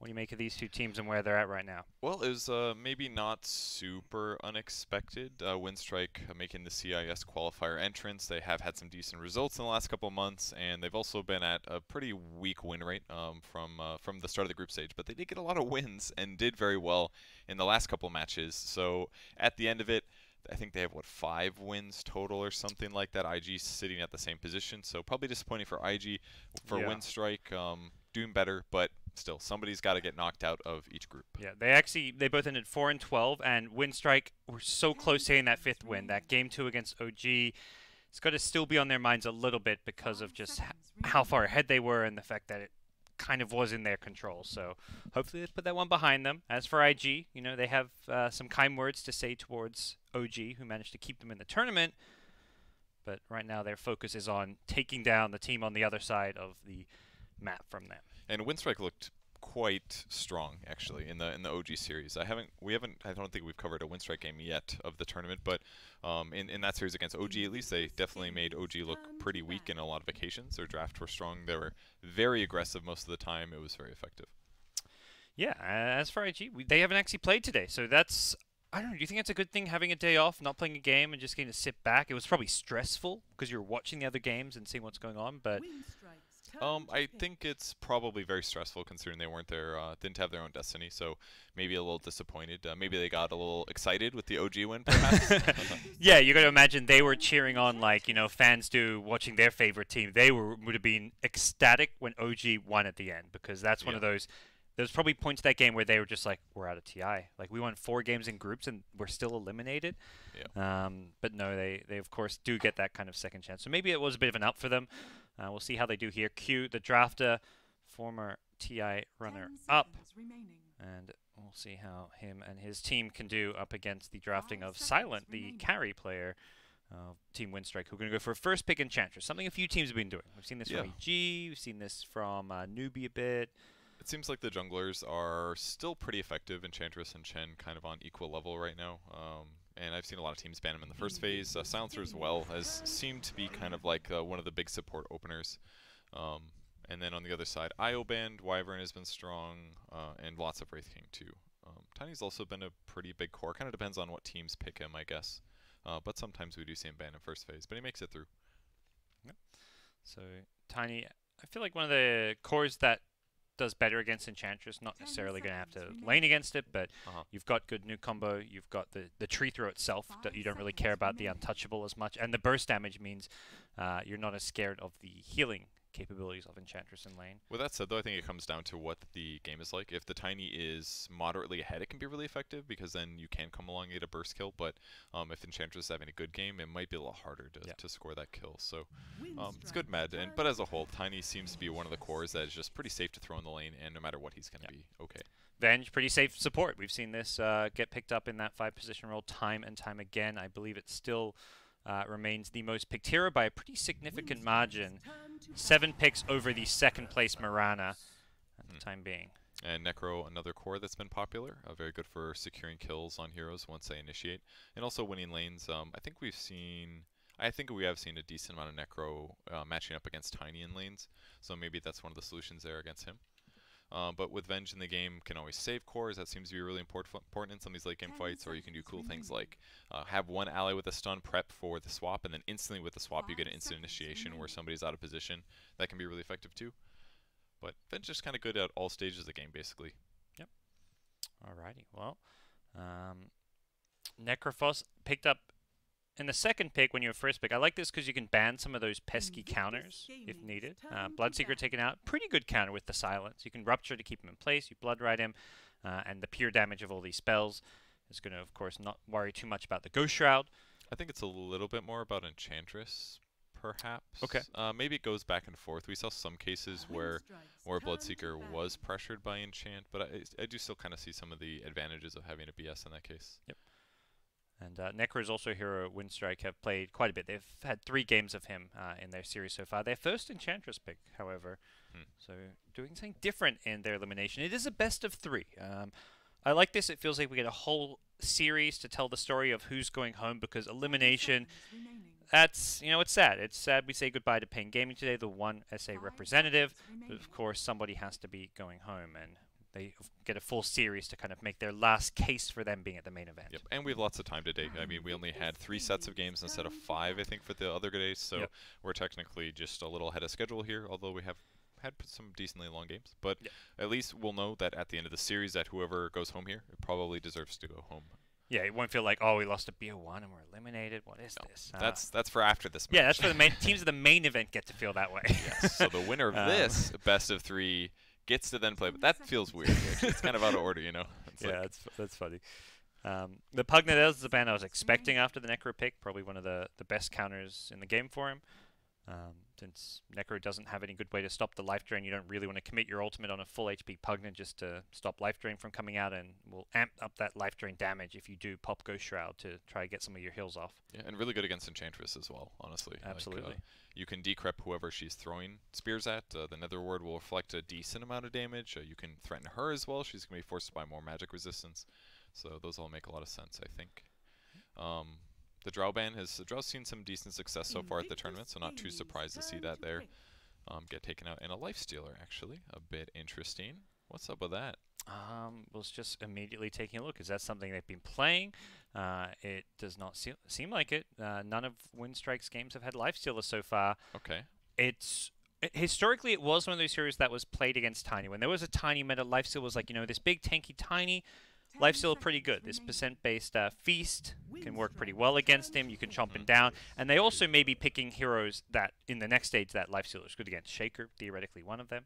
What do you make of these two teams and where they're at right now? Well, it was maybe not super unexpected. Windstrike making the CIS qualifier entrance. They have had some decent results in the last couple of months, and they've also been at a pretty weak win rate from the start of the group stage. But they did get a lot of wins and did very well in the last couple of matches. So at the end of it, I think they have, what, 5 wins total or something like that. IG sitting at the same position, so probably disappointing for IG. For Yeah. Windstrike, doing better, but still, somebody's got to get knocked out of each group. Yeah, they both ended 4-12, and Windstrike were so close to hitting that 5th win. That game 2 against OG, it's got to still be on their minds a little bit because of just how far ahead they were and the fact that it kind of was in their control. So hopefully let's put that one behind them. As for IG, you know, they have some kind words to say towards OG, who managed to keep them in the tournament. But right now their focus is on taking down the team on the other side of the map from them. And Windstrike looked quite strong actually in the OG series. I don't think we've covered a Windstrike game yet of the tournament, but in that series against OG, at least they definitely made OG look pretty weak in a lot of occasions. Their draft were strong. They were very aggressive most of the time. It was very effective. Yeah, as for IG, they haven't actually played today, so that's, I don't know, do you think it's a good thing having a day off, not playing a game, and just getting to sit back? It was probably stressful because you're watching the other games and seeing what's going on, but I think it's probably very stressful considering they weren't there, didn't have their own destiny. So maybe a little disappointed. Maybe they got a little excited with the OG win, perhaps. yeah, you got to imagine they were cheering on like fans do watching their favorite team. They would have been ecstatic when OG won at the end because that's one of those. There's probably points of that game where they were just like, we're out of TI. Like we won 4 games in groups and we're still eliminated. Yeah. But no, they of course do get that kind of second chance. So maybe it was a bit of an up for them. We'll see how they do here. Q, the drafter, former TI runner-up. And we'll see how him and his team can do up against the drafting of Silent, the carry player of Team Windstrike, who are going to go for a first pick Enchantress, something a few teams have been doing. We've seen this from EG, we've seen this from Newbie a bit. It seems like the junglers are still pretty effective. Enchantress and Chen kind of on equal level right now. And I've seen a lot of teams ban him in the first phase. Silencer as well has seemed to be kind of like one of the big support openers. And then on the other side, IO banned, Wyvern has been strong, and lots of Wraith King too. Tiny's also been a pretty big core. Kind of depends on what teams pick him, I guess. But sometimes we do see him ban in first phase, but he makes it through. Yep. So Tiny, I feel like one of the cores that does better against Enchantress, not necessarily going to have to lane against it, but you've got good new combo, you've got the tree throw itself, that you don't really care about the untouchable as much, and the burst damage means you're not as scared of the healing capabilities of Enchantress in lane. With that said, though, I think it comes down to what the game is like. If the Tiny is moderately ahead, it can be really effective because then you can come along and get a burst kill. But if Enchantress is having a good game, it might be a little harder to score that kill. So it's good med. But as a whole, Tiny seems to be one of the cores that is just pretty safe to throw in the lane, and no matter what, he's going to be okay. Venge, pretty safe support. We've seen this get picked up in that 5-position role time and time again. I believe it's still remains the most picked hero by a pretty significant margin. 7 picks over the second place Mirana at the time being. And Necro, another core that's been popular, very good for securing kills on heroes once they initiate, and also winning lanes. I think we have seen a decent amount of Necro matching up against Tiny in lanes, so maybe that's one of the solutions there against him. But with Venge in the game, can always save cores. That seems to be really important in some of these late game fights, or you can do cool things like have one ally with a stun prep for the swap, and then instantly with the swap you get an instant initiation where somebody's out of position. That can be really effective too. But Venge is kind of good at all stages of the game, basically. Yep. Alrighty. Well, Necrophos picked up in the second pick when you were first pick. I like this because you can ban some of those pesky counters if needed. Bloodseeker taken out. Pretty good counter with the silence. You can rupture to keep him in place. You blood ride him. And the pure damage of all these spells is going to, of course, not worry too much about the Ghost Shroud. I think it's a little bit more about Enchantress, perhaps. Okay. Maybe it goes back and forth. We saw some cases where Bloodseeker was pressured by Enchant, but I do still kind of see some of the advantages of having a BS in that case. Yep. And Necro is also a hero Windstrike have played quite a bit. They've had 3 games of him in their series so far. Their first Enchantress pick, however. So doing something different in their elimination. It is a best of 3. I like this. It feels like we get a whole series to tell the story of who's going home, because elimination, that's, it's sad. It's sad we say goodbye to Pain Gaming today, the one SA representative. But of course, somebody has to be going home. And they get a full series to kind of make their last case for them being at the main event. Yep, and we have lots of time today. I mean, we only had 3 sets of games instead of 5, I think, for the other days, so we're technically just a little ahead of schedule here, although we have had some decently long games. But at least we'll know that at the end of the series that whoever goes home here probably deserves to go home. Yeah, it won't feel like, oh, we lost a BO1 and we're eliminated. What is this? That's for after this match. Yeah, that's for the main teams of the main event get to feel that way. Yes, so the winner of this best of 3 gets to then play, but that feels weird. It's kind of out of order, you know? That's funny. The Pugnet is the band I was expecting after the Necro pick, probably one of the best counters in the game for him. Since Necro doesn't have any good way to stop the life drain, you don't really want to commit your ultimate on a full HP Pugnet just to stop life drain from coming out, and will amp up that life drain damage if you do pop Ghost Shroud to try to get some of your heals off. Yeah, and really good against Enchantress as well, honestly. Absolutely. Like, you can decrep whoever she's throwing spears at. The Nether Ward will reflect a decent amount of damage. You can threaten her as well. She's going to be forced by more magic resistance. So those all make a lot of sense, I think. The Drow's seen some decent success so far at the tournament, so not too surprised to see that there. Get taken out in a Lifestealer, actually. A bit interesting. What's up with that? Was just immediately taking a look. Is that something they've been playing? It does not seem like it. None of Windstrike's games have had Lifestealer so far. Okay. Historically, it was one of those heroes that was played against Tiny. When there was a Tiny meta, Lifestealer was like, you know, this big tanky Tiny. Lifesteal pretty good. This percent-based Feast can work pretty well against him. You can chomp him down. And they also may be picking heroes that, in the next stage, that Lifesteal is good against. Shaker, theoretically one of them.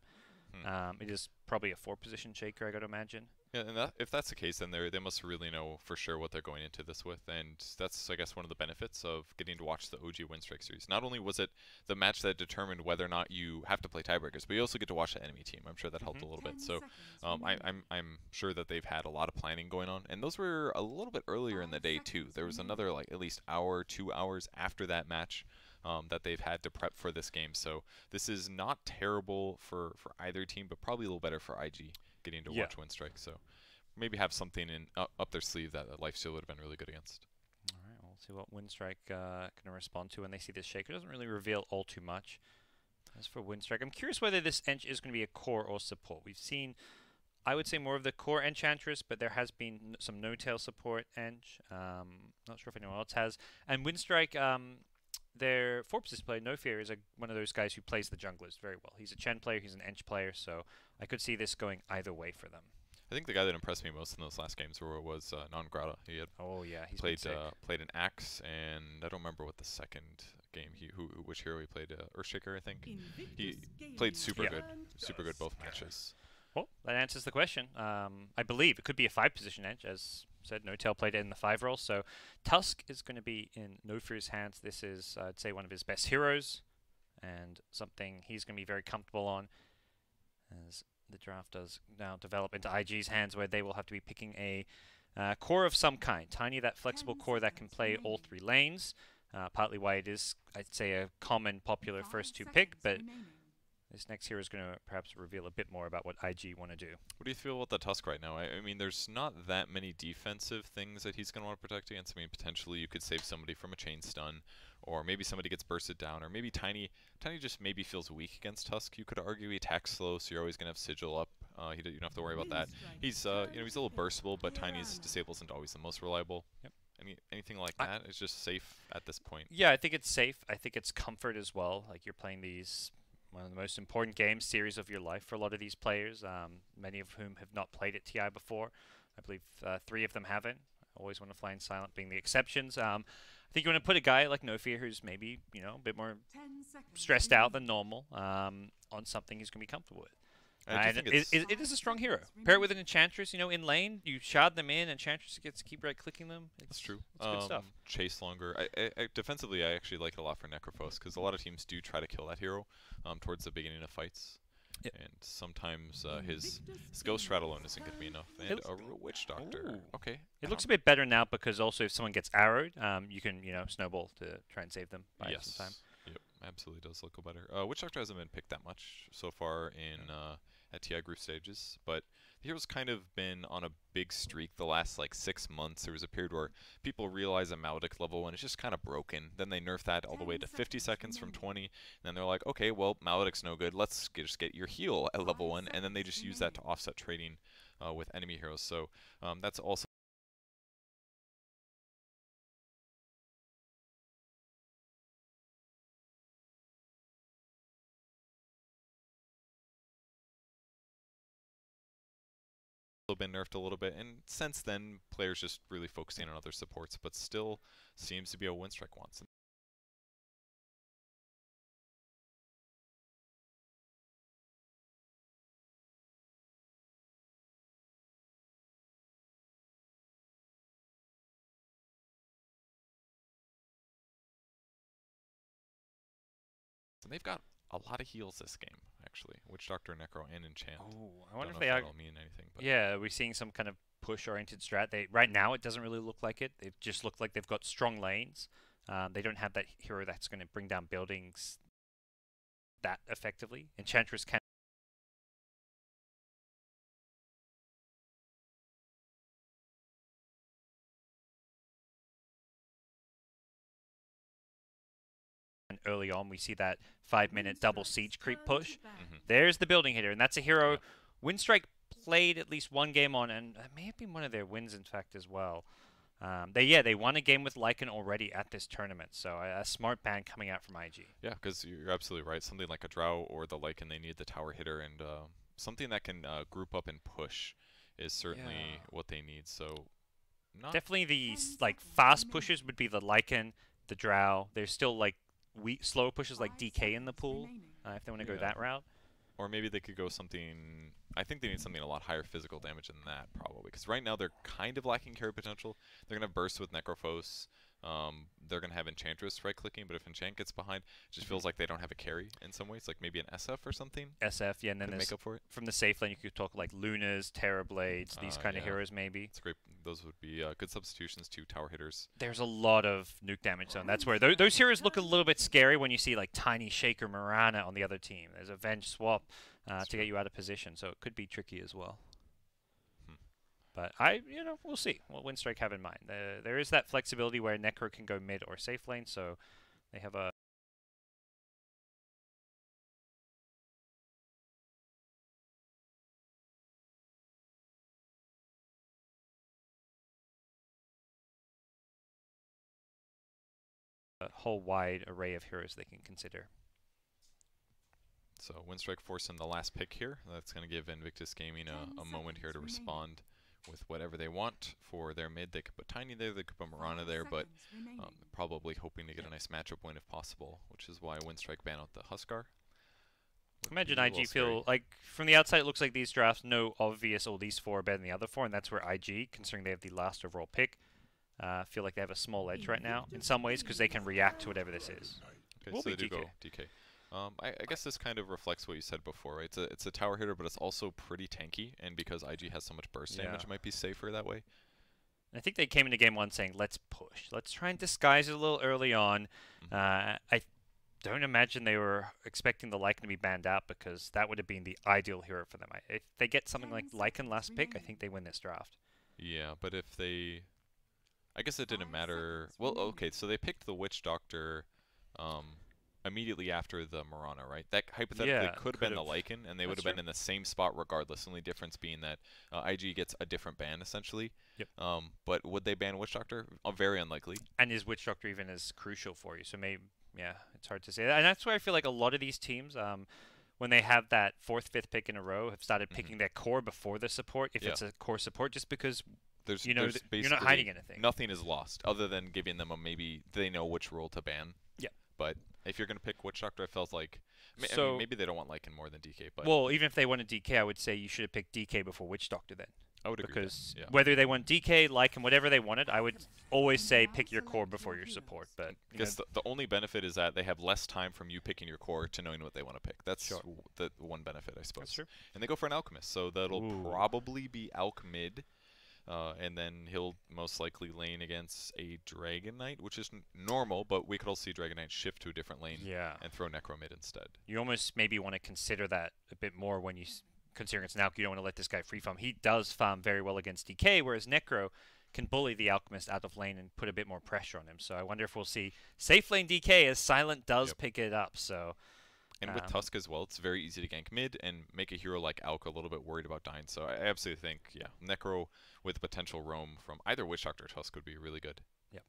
It is probably a 4-position Shaker, I got to imagine. Yeah, and if that's the case, then they must really know for sure what they're going into this with, and that's, I guess, one of the benefits of getting to watch the OG Windstrike series. Not only was it the match that determined whether or not you have to play tiebreakers, but you also get to watch the enemy team. I'm sure that helped a little bit. So I'm sure that they've had a lot of planning going on, and those were a little bit earlier in the day too. There was another like at least hour, 2 hours after that match. That they've had to prep for this game. So this is not terrible for either team, but probably a little better for IG getting to watch Windstrike. So maybe have something up their sleeve that Lifesteal would have been really good against. All right, we'll see what Windstrike can respond to when they see this Shaker. Doesn't really reveal all too much. As for Windstrike, I'm curious whether this Ench is going to be a core or support. We've seen, I would say, more of the core Enchantress, but there has been some no-tail support Ench. Not sure if anyone else has. And Windstrike, their 4-position player, No Fear, is one of those guys who plays the junglers very well. He's a Chen player, he's an Ench player, so I could see this going either way for them. I think the guy that impressed me most in those last games was Non-Grata. He had he's played an Axe, and I don't remember what the second game which hero he played. Earthshaker, I think. He played super good both matches. Well, that answers the question. I believe it could be a 5-position Ench, as said. No Tail played it in the 5 role, so Tusk is going to be in No Fear's hands. This is, I'd say, one of his best heroes, and something he's going to be very comfortable on, as the draft does now develop into IG's hands, where they will have to be picking a core of some kind. Tiny, that flexible core that can play all 3 lanes, partly why it is, I'd say, a common, popular first 2 pick, but this next hero is going to perhaps reveal a bit more about what IG want to do. What do you feel about the Tusk right now? I mean, there's not that many defensive things that he's going to want to protect against. I mean, potentially you could save somebody from a chain stun, or maybe somebody gets bursted down, or maybe Tiny just maybe feels weak against Tusk. You could argue he attacks slow, so you're always going to have Sigil up. You don't have to worry about that. He's he's a little burstable, but Tiny's disable isn't always the most reliable. Yep. Anything like that is just safe at this point. Yeah, I think it's safe. I think it's comfort as well. Like, you're playing one of the most important series of your life for a lot of these players, many of whom have not played at TI before. I believe 3 of them haven't. Always Want to Fly in Silent being the exceptions. I think you want to put a guy like No Fear, who's maybe a bit more stressed out than normal, on something he's going to be comfortable with. It is a strong hero. Pair it with an Enchantress, in lane, you shard them in, Enchantress gets to keep right-clicking them. That's true. It's good stuff. Chase longer. Defensively, I actually like it a lot for Necrophos, because a lot of teams do try to kill that hero towards the beginning of fights. Yep. And sometimes his Ghost Shroud alone isn't going to be enough. And a real Witch Doctor. Ooh. Okay. It looks a bit better now, because also if someone gets arrowed, you can, snowball to try and save them by some time. Yep, absolutely does look better. Witch Doctor hasn't been picked that much so far in at TI group stages, but the hero's kind of been on a big streak the last 6 months. There was a period where people realize a Maledict level 1 is just kind of broken. Then they nerf that all the way to 50 seconds from 20. And then they're like, okay, well, Maledict's no good. Let's just get your heal at level 1. And then they just use that to offset trading with enemy heroes. So that's also been nerfed a little bit, and since then players just really focusing on other supports, but still seems to be what Winstrike wants. And they've got a lot of heals this game, actually. Witch Doctor, Necro, and Enchant. Oh, I wonder Don't if know they that'll mean anything. But yeah, are we seeing some kind of push-oriented strat? Right now it doesn't really look like it. They just look like they've got strong lanes. They don't have that hero that's going to bring down buildings that effectively. Enchantress can early on. We see that 5-minute double siege creep push. There's the building hitter, and that's a hero Winstrike played at least one game on, and it may have been one of their wins, in fact, as well. They won a game with Lycan already at this tournament, so a smart ban coming out from IG. Yeah, because you're absolutely right. Something like a Drow or the Lycan, they need the tower hitter, and something that can group up and push is certainly what they need. So definitely the fast pushes would be the Lycan, the Drow. There's still slow pushes like DK in the pool if they want to go that route. Or maybe they could go something. I think they need something a lot higher physical damage than that, probably. Because right now they're kind of lacking carry potential. They're going to burst with Necrophos. They're going to have Enchantress right-clicking, but if Enchant gets behind, it just feels like they don't have a carry in some ways. Like maybe an SF or something. SF, yeah, and then make up for it. From the safe lane, you could talk like Lunas, Terrorblades, these kind of heroes maybe. It's great. Those would be good substitutions to tower hitters. There's a lot of nuke damage zone. That's where those heroes look a little bit scary when you see like Tiny Shaker Mirana on the other team. There's a Venge swap to get you out of position, so it could be tricky as well. But we'll see what Winstrike have in mind. There is that flexibility where Necro can go mid or safe lane, so they have a whole wide array of heroes they can consider. So Winstrike forcing the last pick here. That's going to give Invictus Gaming a moment here to respond with whatever they want for their mid. They could put Tiny there, they could put Mirana there, but probably hoping to get a nice matchup win if possible, which is why Winstrike ban out the Huskar. Imagine IG feel like, from the outside it looks like these drafts, no obvious, these four are better than the other four, and that's where IG, considering they have the last overall pick, feel like they have a small edge right now in some ways because they can react to whatever this is. Okay, so they do go DK. I guess this kind of reflects what you said before, right? It's a tower hitter, but it's also pretty tanky, and because IG has so much burst damage, it might be safer that way. I think they came into game one saying, let's push. Let's try and disguise it a little early on. I don't imagine they were expecting the Lycan to be banned out, because that would have been the ideal hero for them. If they get something like Lycan last pick, I think they win this draft. Yeah, but if they... I guess it didn't matter. Well, okay, so they picked the Witch Doctor immediately after the Mirana, right? That hypothetically could have been the Lycan, and they would have been in the same spot regardless. Only difference being that IG gets a different ban, essentially. Yep. But would they ban Witch Doctor? Very unlikely. And is Witch Doctor even as crucial for you? So maybe, it's hard to say. And that's where I feel like a lot of these teams, when they have that 4th, 5th pick in a row, have started picking their core before the support, if it's a core support, just because... There's you're not hiding anything. Nothing is lost, other than giving them maybe they know which role to ban. Yeah. But if you're going to pick Witch Doctor, it feels like... I mean, maybe they don't want Lycan more than DK, but... Well, even if they wanted DK, I would say you should have picked DK before Witch Doctor then. I would agree. Because whether they want DK, Lycan, whatever they wanted, I would always say pick your core before your support. But I guess the only benefit is that they have less time from you picking your core to knowing what they want to pick. That's the one benefit, I suppose. That's true. And they go for an Alchemist, so that'll probably be Alch mid. And then he'll most likely lane against a Dragon Knight, which is normal, but we could also see Dragon Knight shift to a different lane and throw Necro mid instead. You almost maybe want to consider that a bit more when you consider it's an Alch. You don't want to let this guy free farm. He does farm very well against DK, whereas Necro can bully the Alchemist out of lane and put a bit more pressure on him. So I wonder if we'll see safe lane DK as Silent does pick it up. So And with Tusk as well, it's very easy to gank mid and make a hero like Alk a little bit worried about dying. So I absolutely think, yeah, Necro with potential roam from either Witch Doctor or Tusk would be really good. Yeah.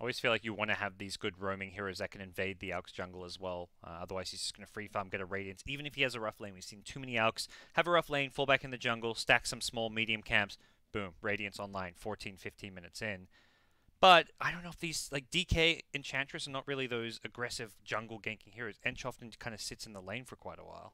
I always feel like you want to have these good roaming heroes that can invade the Alk's jungle as well. Otherwise, he's just going to free farm, get a Radiance. Even if he has a rough lane, we've seen too many Alks have a rough lane, fall back in the jungle, stack some small, medium camps, boom, Radiance online, 14, 15 minutes in. But I don't know if these, like DK, Enchantress are not really those aggressive jungle ganking heroes. Ench often kind of sits in the lane for quite a while.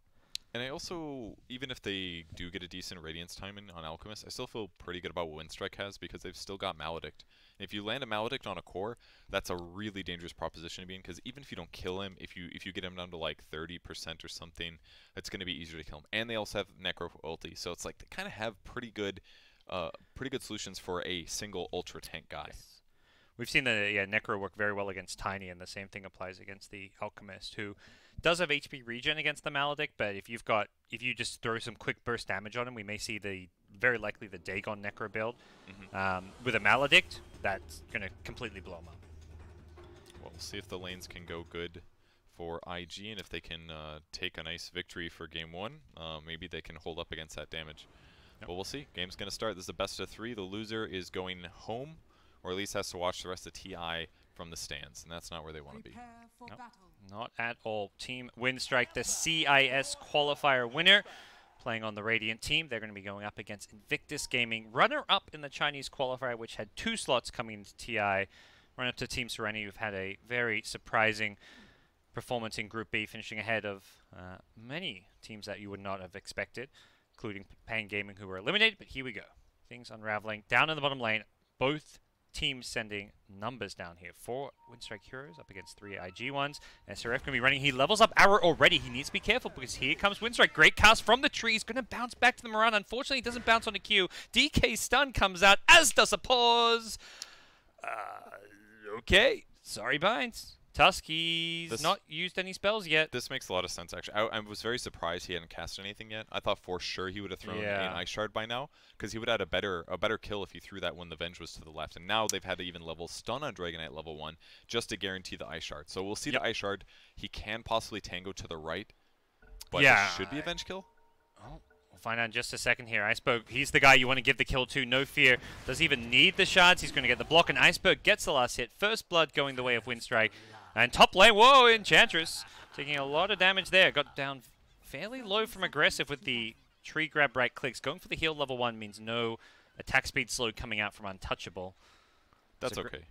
And I also, even if they do get a decent Radiance timing on Alchemist, I still feel pretty good about what Windstrike has because they've still got Maledict. And if you land a Maledict on a core, that's a really dangerous proposition to be in because even if you don't kill him, if you get him down to like 30% or something, it's going to be easier to kill him. And they also have Necro ulti, so it's like they kind of have pretty good solutions for a single ultra tank guy. Yes. We've seen the Necro work very well against Tiny, and the same thing applies against the Alchemist, who does have HP regen against the Maledict, but if you just throw some quick burst damage on him, we may see very likely the Dagon Necro build. With a Maledict, that's going to completely blow him up. Well, we'll see if the lanes can go good for IG, and if they can take a nice victory for game 1, maybe they can hold up against that damage. Yep. But we'll see. Game's going to start. This is a best of 3. The loser is going home, or at least has to watch the rest of TI from the stands, and that's not where they want to be. Nope, not at all. Team Windstrike, the CIS qualifier winner, playing on the Radiant team. They're going to be going up against Invictus Gaming, runner-up in the Chinese qualifier, which had 2 slots coming into TI. Run-up to Team Serenity, who've had a very surprising performance in Group B, finishing ahead of many teams that you would not have expected, including Pain Gaming, who were eliminated. But here we go. Things unraveling. Down in the bottom lane, both teams sending numbers down here. 4 Windstrike heroes up against 3 IG ones. SRF going to be running. He levels up Arrow already. He needs to be careful because here comes Windstrike. Great cast from the trees. Going to bounce back to the Mirana. Unfortunately, it doesn't bounce on the Q. DK stun comes out, as does a pause. Okay. Sorry, Binds. Tusk, he's not used any spells yet. This makes a lot of sense, actually. I was very surprised he hadn't cast anything yet. I thought for sure he would have thrown an Ice Shard by now, because he would have had a better kill if he threw that when the Venge was to the left. And now they've had to even level Stun on Dragonite level 1 just to guarantee the Ice Shard. So we'll see the Ice Shard. He can possibly Tango to the right, but it should be a Venge kill. Oh. Find out in just a second here. Iceberg, he's the guy you want to give the kill to. No fear. Doesn't even need the shards. He's going to get the block, and Iceberg gets the last hit. First blood going the way of Windstrike. And top lane, whoa, Enchantress. Taking a lot of damage there. Got down fairly low from aggressive with the tree grab right clicks. Going for the heal level 1 means no attack speed slow coming out from Untouchable. That's okay.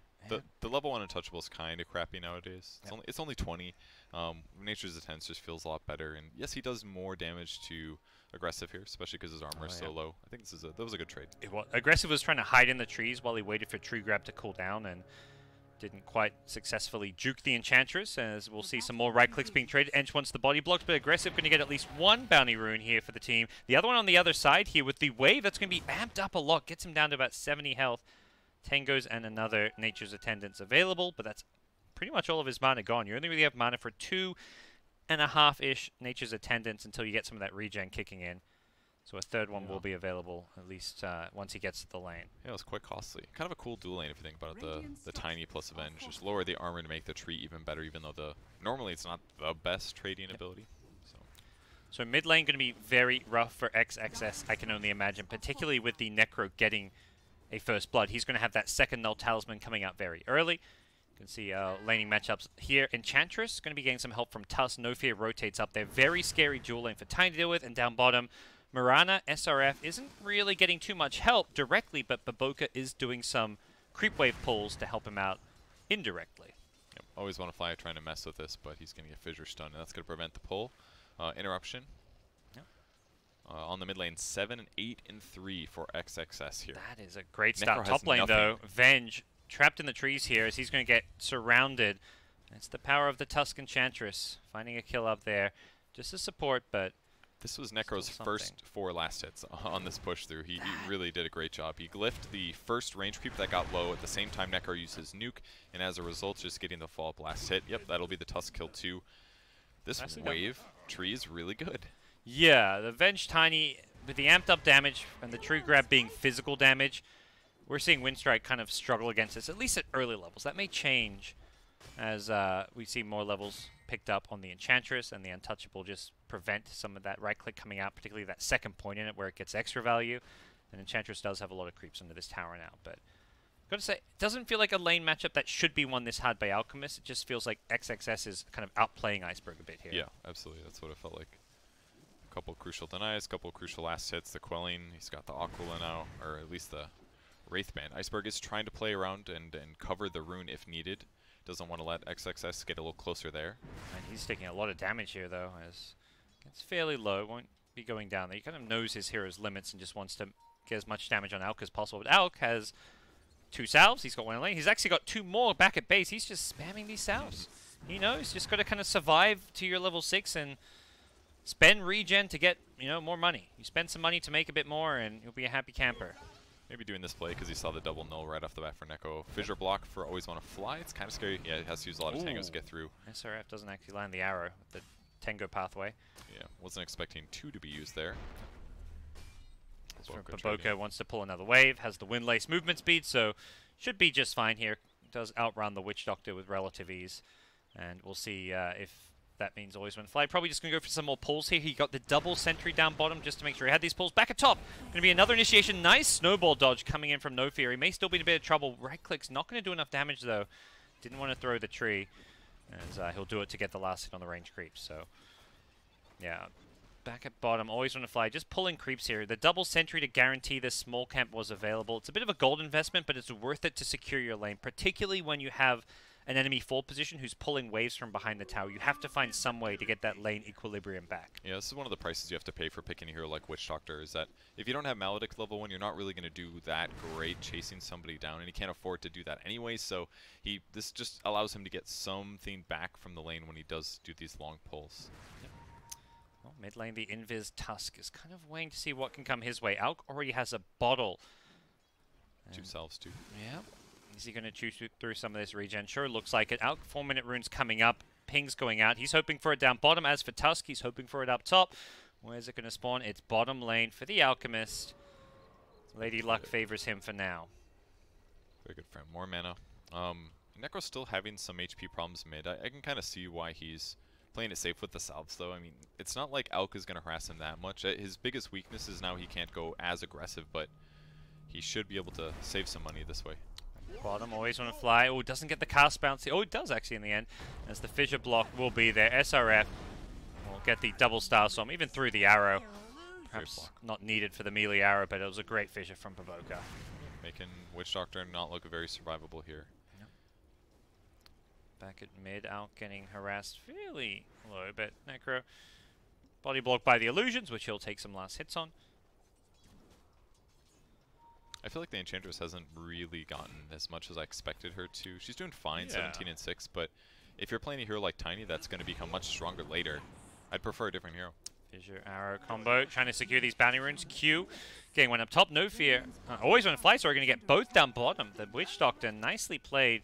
The level 1 Untouchable is kind of crappy nowadays. It's only 20. Nature's Attendance just feels a lot better. And yes, he does more damage to aggressive here, especially because his armor is so low. I think that was a good trade. Aggressive was trying to hide in the trees while he waited for tree grab to cool down and didn't quite successfully juke the Enchantress, as we'll see some more right clicks being traded. Ench wants the body blocked, but Aggressive going to get at least 1 bounty rune here for the team. The other one on the other side here with the wave that's going to be amped up a lot, gets him down to about 70 health. Tangos and another Nature's Attendance available, but that's pretty much all of his mana gone. You only really have mana for 2.5-ish Nature's Attendance until you get some of that regen kicking in. So a third one will be available, at least once he gets to the lane. Yeah, it was quite costly. Kind of a cool dual lane if you think about it, the Tiny plus Avenge. Just lower the armor to make the tree even better, even though normally it's not the best trading ability. So mid lane going to be very rough for XXS, I can only imagine, particularly with the Necro getting a first blood. He's going to have that second Null Talisman coming out very early. You can see laning matchups here. Enchantress going to be getting some help from Tusk. No Fear rotates up there. Very scary dual lane for Tiny to deal with. And down bottom, Mirana, SRF isn't really getting too much help directly, but Baboka is doing some creep wave pulls to help him out indirectly. Yep. Always want to fly trying to mess with this, but he's going to get Fissure Stun, and that's going to prevent the pull. Interruption. Yep. On the mid lane, 7 and 8 and 3 for XXS here. That is a great start. Top lane, though, Venge trapped in the trees here as he's going to get surrounded. It's the power of the Tusk Enchantress, finding a kill up there. Just a support, but this was Necro's first 4 last hits on this push through. He really did a great job. He glyphed the first range creep that got low at the same time Necro used his nuke, and as a result, just getting the follow-up last hit. Yep, that'll be the Tusk kill too. This wave tree is really good. Yeah, the Venge Tiny, with the amped up damage and the tree grab being physical damage, we're seeing Windstrike kind of struggle against this, at least at early levels. That may change as we see more levels picked up on the Enchantress, and the Untouchable just prevent some of that right-click coming out, particularly that second point in it where it gets extra value. And Enchantress does have a lot of creeps under this tower now, but gotta say, it doesn't feel like a lane matchup that should be won this hard by Alchemist. It just feels like XXS is kind of outplaying Iceberg a bit here. Yeah, absolutely. That's what it felt like. A couple crucial denies, couple crucial last hits, the Quelling. He's got the Aquila now, or at least the Wraithband. Iceberg is trying to play around and cover the rune if needed. Doesn't want to let XXS get a little closer there. And he's taking a lot of damage here, though, as it's fairly low. Won't be going down there. He kind of knows his hero's limits and just wants to get as much damage on Alk as possible. But Alk has 2 salves. He's got 1 in lane. He's actually got 2 more back at base. He's just spamming these salves. He knows. Just got to kind of survive to your level 6 and spend regen to get, more money. You spend some money to make a bit more, and you'll be a happy camper. Maybe doing this play because he saw the double null right off the bat for Neko. Fissure block for Always Want to Fly. It's kind of scary. Yeah, it has to use a lot of tangos to get through. SRF doesn't actually land the arrow with the tango pathway. Yeah, wasn't expecting 2 to be used there. Baboka wants to pull another wave, has the Wind Lace movement speed, so should be just fine here. Does outrun the Witch Doctor with relative ease. And we'll see if that means Always Want to Fly. Probably just going to go for some more pulls here. He got the double sentry down bottom just to make sure he had these pulls. Back at top, going to be another initiation. Nice snowball dodge coming in from No Fear. He may still be in a bit of trouble. Right click's not going to do enough damage though. Didn't want to throw the tree, as he'll do it to get the last hit on the range creeps. So, yeah. Back at bottom, Always Want to Fly, just pulling creeps here. The double sentry to guarantee this small camp was available. It's a bit of a gold investment, but it's worth it to secure your lane, particularly when you have an enemy full position who's pulling waves from behind the tower. You have to find some way to get that lane equilibrium back. Yeah, this is one of the prices you have to pay for picking a hero like Witch Doctor, is that if you don't have Maledict level 1, you're not really going to do that great chasing somebody down, and he can't afford to do that anyway, so this just allows him to get something back from the lane when he does do these long pulls. Yep. Well, mid lane, the Invis Tusk is kind of waiting to see what can come his way. Alk already has a bottle. 2 salves too. Yeah. Is he going to chew through some of this regen? Sure looks like it. Alk 4-minute runes coming up. Ping's going out. He's hoping for it down bottom. As for Tusk, he's hoping for it up top. Where's it going to spawn? It's bottom lane for the Alchemist. Lady Luck favors him for now. Very good friend. More mana. Necro's still having some HP problems mid. I can kind of see why he's playing it safe with the salves, though. I mean, it's not like Alk is going to harass him that much. His biggest weakness is now he can't go as aggressive, but he should be able to save some money this way. Bottom, Always Want to Fly. Oh, doesn't get the cast bounce. Oh, it does actually in the end, as the fissure block will be there. SRF will get the double star storm, even through the arrow. Perhaps not needed for the melee arrow, but it was a great fissure from Baboka. Making Witch Doctor not look very survivable here. Yep. Back at mid, Alk getting harassed fairly low, but Necro body blocked by the illusions, which he'll take some last hits on. I feel like the Enchantress hasn't really gotten as much as I expected her to. She's doing fine, 17 and 6, but if you're playing a hero like Tiny, that's going to become much stronger later. I'd prefer a different hero. Fissure arrow combo, trying to secure these bounty runes. Q getting one up top, No Fear. Always Want to Fly, so we're going to get both down bottom. The Witch Doctor, nicely played,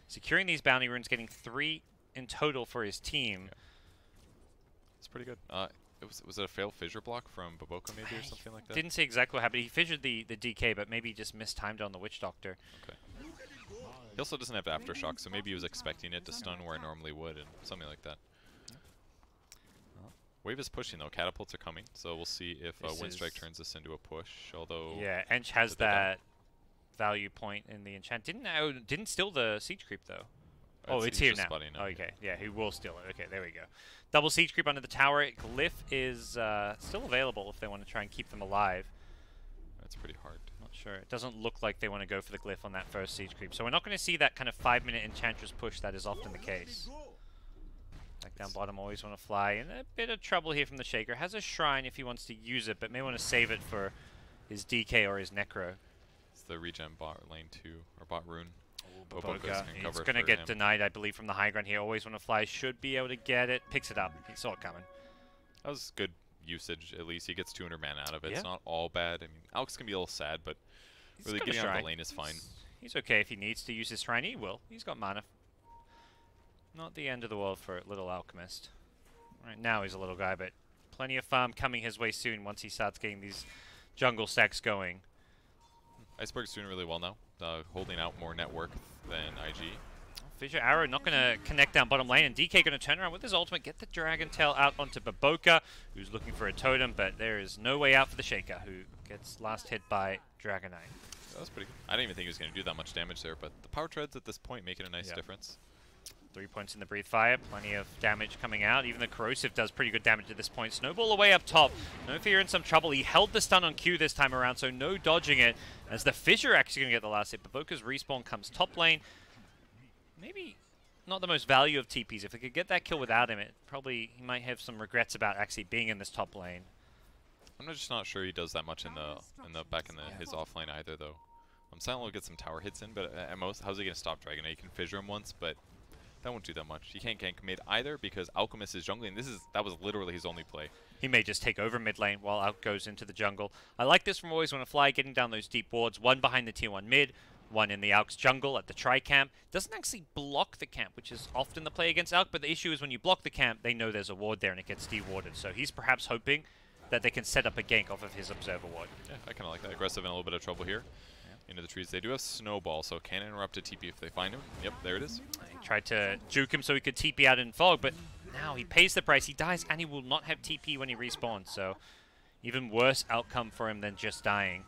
securing these bounty runes, getting 3 in total for his team. Yeah. It's pretty good. Was it a failed fissure block from Baboka maybe or something like that? Didn't see exactly what happened. He fissured the DK, but maybe he just mistimed on the Witch Doctor. Okay. He also doesn't have Aftershock, so maybe he was expecting it to stun where it normally would, and something like that. Wave is pushing though. Catapults are coming, so we'll see if Windstrike turns this into a push. Although Ench has that value point in the enchant. Didn't steal the siege creep though. Oh, it's here now. Oh, okay, yeah, he will steal it. Okay, there we go. Double siege creep under the tower. Glyph is still available if they want to try and keep them alive. That's pretty hard. Not sure. It doesn't look like they want to go for the glyph on that first siege creep. So we're not going to see that kind of 5-minute Enchantress push that is often the case. Back down bottom, Always Want to Fly. In a bit of trouble here from the Shaker. Has a shrine if he wants to use it, but may want to save it for his DK or his Necro. It's the regen bot lane 2, or bot rune. Baboka. He's going to get denied, I believe, from the high ground here. Always Want to Fly should be able to get it. Picks it up. He saw it coming. That was good usage, at least. He gets 200 mana out of it. Yeah. It's not all bad. I mean, Alex can be a little sad, but really getting out of the lane is fine. He's okay if he needs to use his shrine. He will. He's got mana. Not the end of the world for little Alchemist. Right now he's a little guy, but plenty of farm coming his way soon once he starts getting these jungle stacks going. Iceberg's doing really well now, holding out more network than IG. Fissure Arrow not going to connect down bottom lane, and DK going to turn around with his ultimate, get the Dragon Tail out onto Baboka, who's looking for a totem, but there is no way out for the Shaker, who gets last hit by Dragonite. That was pretty good. I didn't even think he was going to do that much damage there, but the power treads at this point making a nice difference. 3 points in the Breathe Fire, plenty of damage coming out. Even the Corrosive does pretty good damage at this point. Snowball away up top. No Fear in some trouble. He held the stun on Q this time around, so no dodging it. As the Fissure actually going to get the last hit. Baboka's respawn comes top lane. Maybe not the most value of TPs. If they could get that kill without him, he might have some regrets about actually being in this top lane. I'm just not sure he does that much in his offlane either, though. Silent will get some tower hits in, but at most, how's he going to stop Dragonite? He can Fissure him once, but that won't do that much. He can't gank mid either because Alchemist is jungling. That was literally his only play. He may just take over mid lane while Alk goes into the jungle. I like this from Always Wanna Fly, getting down those deep wards. One behind the tier 1 mid, one in the Alk's jungle at the tri-camp. Doesn't actually block the camp, which is often the play against Alk, but the issue is when you block the camp, they know there's a ward there and it gets de-warded. So he's perhaps hoping that they can set up a gank off of his Observer ward. Yeah, I kind of like that. Aggressive and a little bit of trouble here. Into the trees. They do have Snowball, so can interrupt a TP if they find him. Yep, there it is. He tried to juke him so he could TP out in Fog, but now he pays the price. He dies, and he will not have TP when he respawns, so even worse outcome for him than just dying.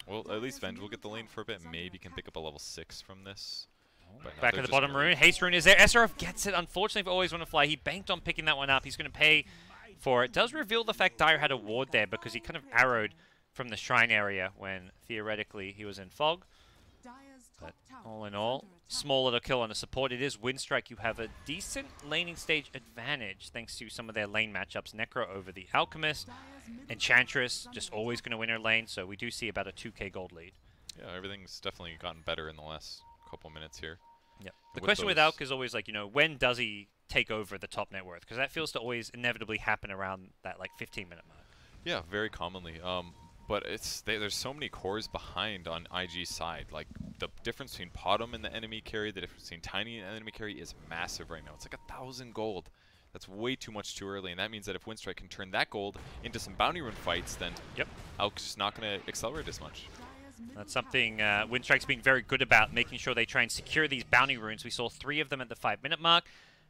Well, at least Venge will get the lane for a bit. Maybe can pick up a level 6 from this. But Back at the bottom rune. Haste rune is there. SRF gets it. Unfortunately, for Always Wanna Fly, he banked on picking that one up. He's going to pay for it. Does reveal the fact Dire had a ward there because he kind of arrowed from the shrine area when theoretically he was in Fog. But all in all, small little kill on a support. It is Windstrike. You have a decent laning stage advantage thanks to some of their lane matchups. Necro over the Alchemist. Enchantress just always going to win her lane, so we do see about a 2k gold lead. Yeah, everything's definitely gotten better in the last couple minutes here. Yep. The question with Alk is always like, when does he take over the top net worth? Because that feels to always inevitably happen around that 15-minute mark. Yeah, very commonly. But there's so many cores behind on IG's side. Like, the difference between Potom and the enemy carry, the difference between Tiny and the enemy carry is massive right now. It's like 1,000 gold. That's way too much too early, and that means that if Windstrike can turn that gold into some bounty rune fights, then Alk's just not going to accelerate as much. That's something Windstrike's being very good about, making sure they try and secure these bounty runes. We saw 3 of them at the 5-minute mark,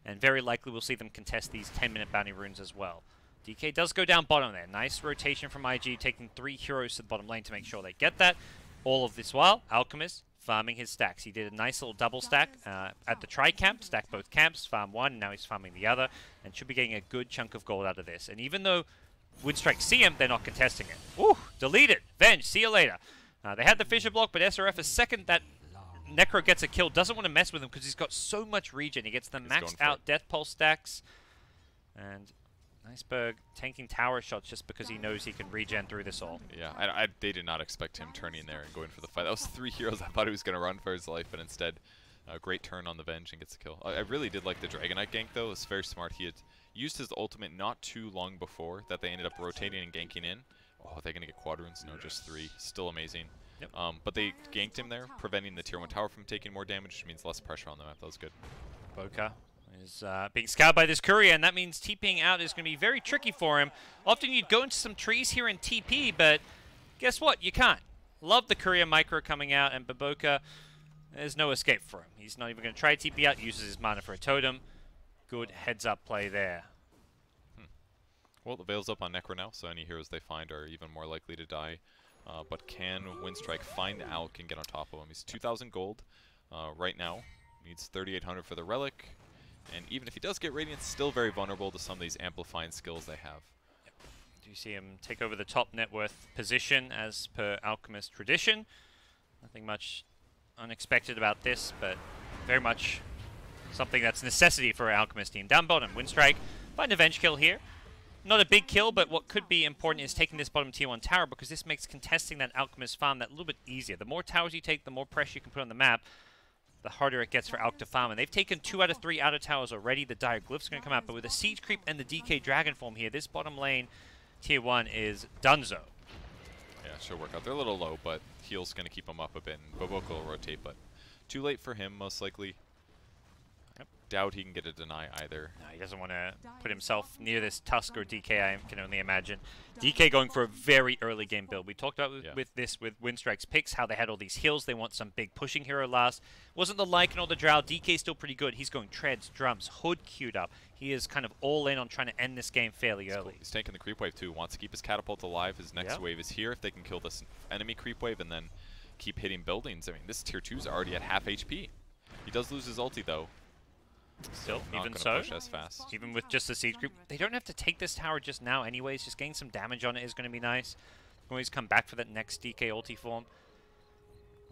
and very likely we'll see them contest these 10-minute bounty runes as well. DK does go down bottom there. Nice rotation from IG, taking 3 heroes to the bottom lane to make sure they get that. All of this while, Alchemist farming his stacks. He did a nice little double stack at the tri-camp, stacked both camps, farm one, and now he's farming the other, and should be getting a good chunk of gold out of this. And even though Windstrike see him, they're not contesting it. Ooh, deleted. Venge, see you later. They had the Fissure block, but SRF, a second that Necro gets a kill, doesn't want to mess with him because he's got so much regen. He gets the maxed out Death Pulse stacks. And Iceberg tanking tower shots just because he knows he can regen through this all. Yeah, they did not expect him turning there and going for the fight. That was 3 heroes. I thought he was going to run for his life, but instead, a great turn on the Venge and gets the kill. I really did like the Dragonite gank, though. It's very smart. He had used his ultimate not too long before that they ended up rotating and ganking in. Oh, they're going to get quadrunes? No, just 3. Still amazing. Yep. But they ganked him there, preventing the tier 1 tower from taking more damage, which means less pressure on the map. That was good. Boka is being scouted by this courier, and that means TPing out is going to be very tricky for him. Often you'd go into some trees here in TP, but guess what? You can't. Love the courier micro coming out, and Baboka, there's no escape for him. He's not even going to try TP out, uses his mana for a totem. Good heads-up play there. Well, the Veil's up on Necro now, so any heroes they find are even more likely to die. But can Windstrike find Alk and get on top of him? He's 2,000 gold right now. Needs 3,800 for the Relic. And even if he does get Radiance, still very vulnerable to some of these amplifying skills they have. Yep. Do you see him take over the top net worth position as per Alchemist tradition? Nothing much unexpected about this, but very much something that's necessity for our Alchemist team. Down bottom, Windstrike, find a Venge kill here. Not a big kill, but what could be important is taking this bottom tier 1 tower, because this makes contesting that Alchemist farm that little bit easier. The more towers you take, the more pressure you can put on the map, the harder it gets for Alk to farm. And they've taken 2 out of 3 outer towers already. The Dire Glyph's going to come out, but with the Siege Creep and the DK Dragon form here, this bottom lane tier 1 is donezo. Yeah, should work out. They're a little low, but heal's going to keep them up a bit, and Baboka will rotate, but too late for him, most likely. Yep. doubt he can get a deny either. No, he doesn't want to put himself near this Tusk or DK, I can only imagine. DK going for a very early game build. We talked about with Windstrike's picks, how they had all these heals. They want some big pushing hero last. Wasn't the Lycan or the Drow. DK still pretty good. He's going treads, drums, hood queued up. He is kind of all in on trying to end this game fairly early. Cool. He's taking the creep wave too. Wants to keep his catapult alive. His next wave is here if they can kill this enemy creep wave and then keep hitting buildings. I mean, this tier 2 is already at half HP. He does lose his ulti though. Still, not even so, push as fast. Even with just the siege creep, they don't have to take this tower just now anyways. Just getting some damage on it is going to be nice. Can always come back for that next DK ulti form.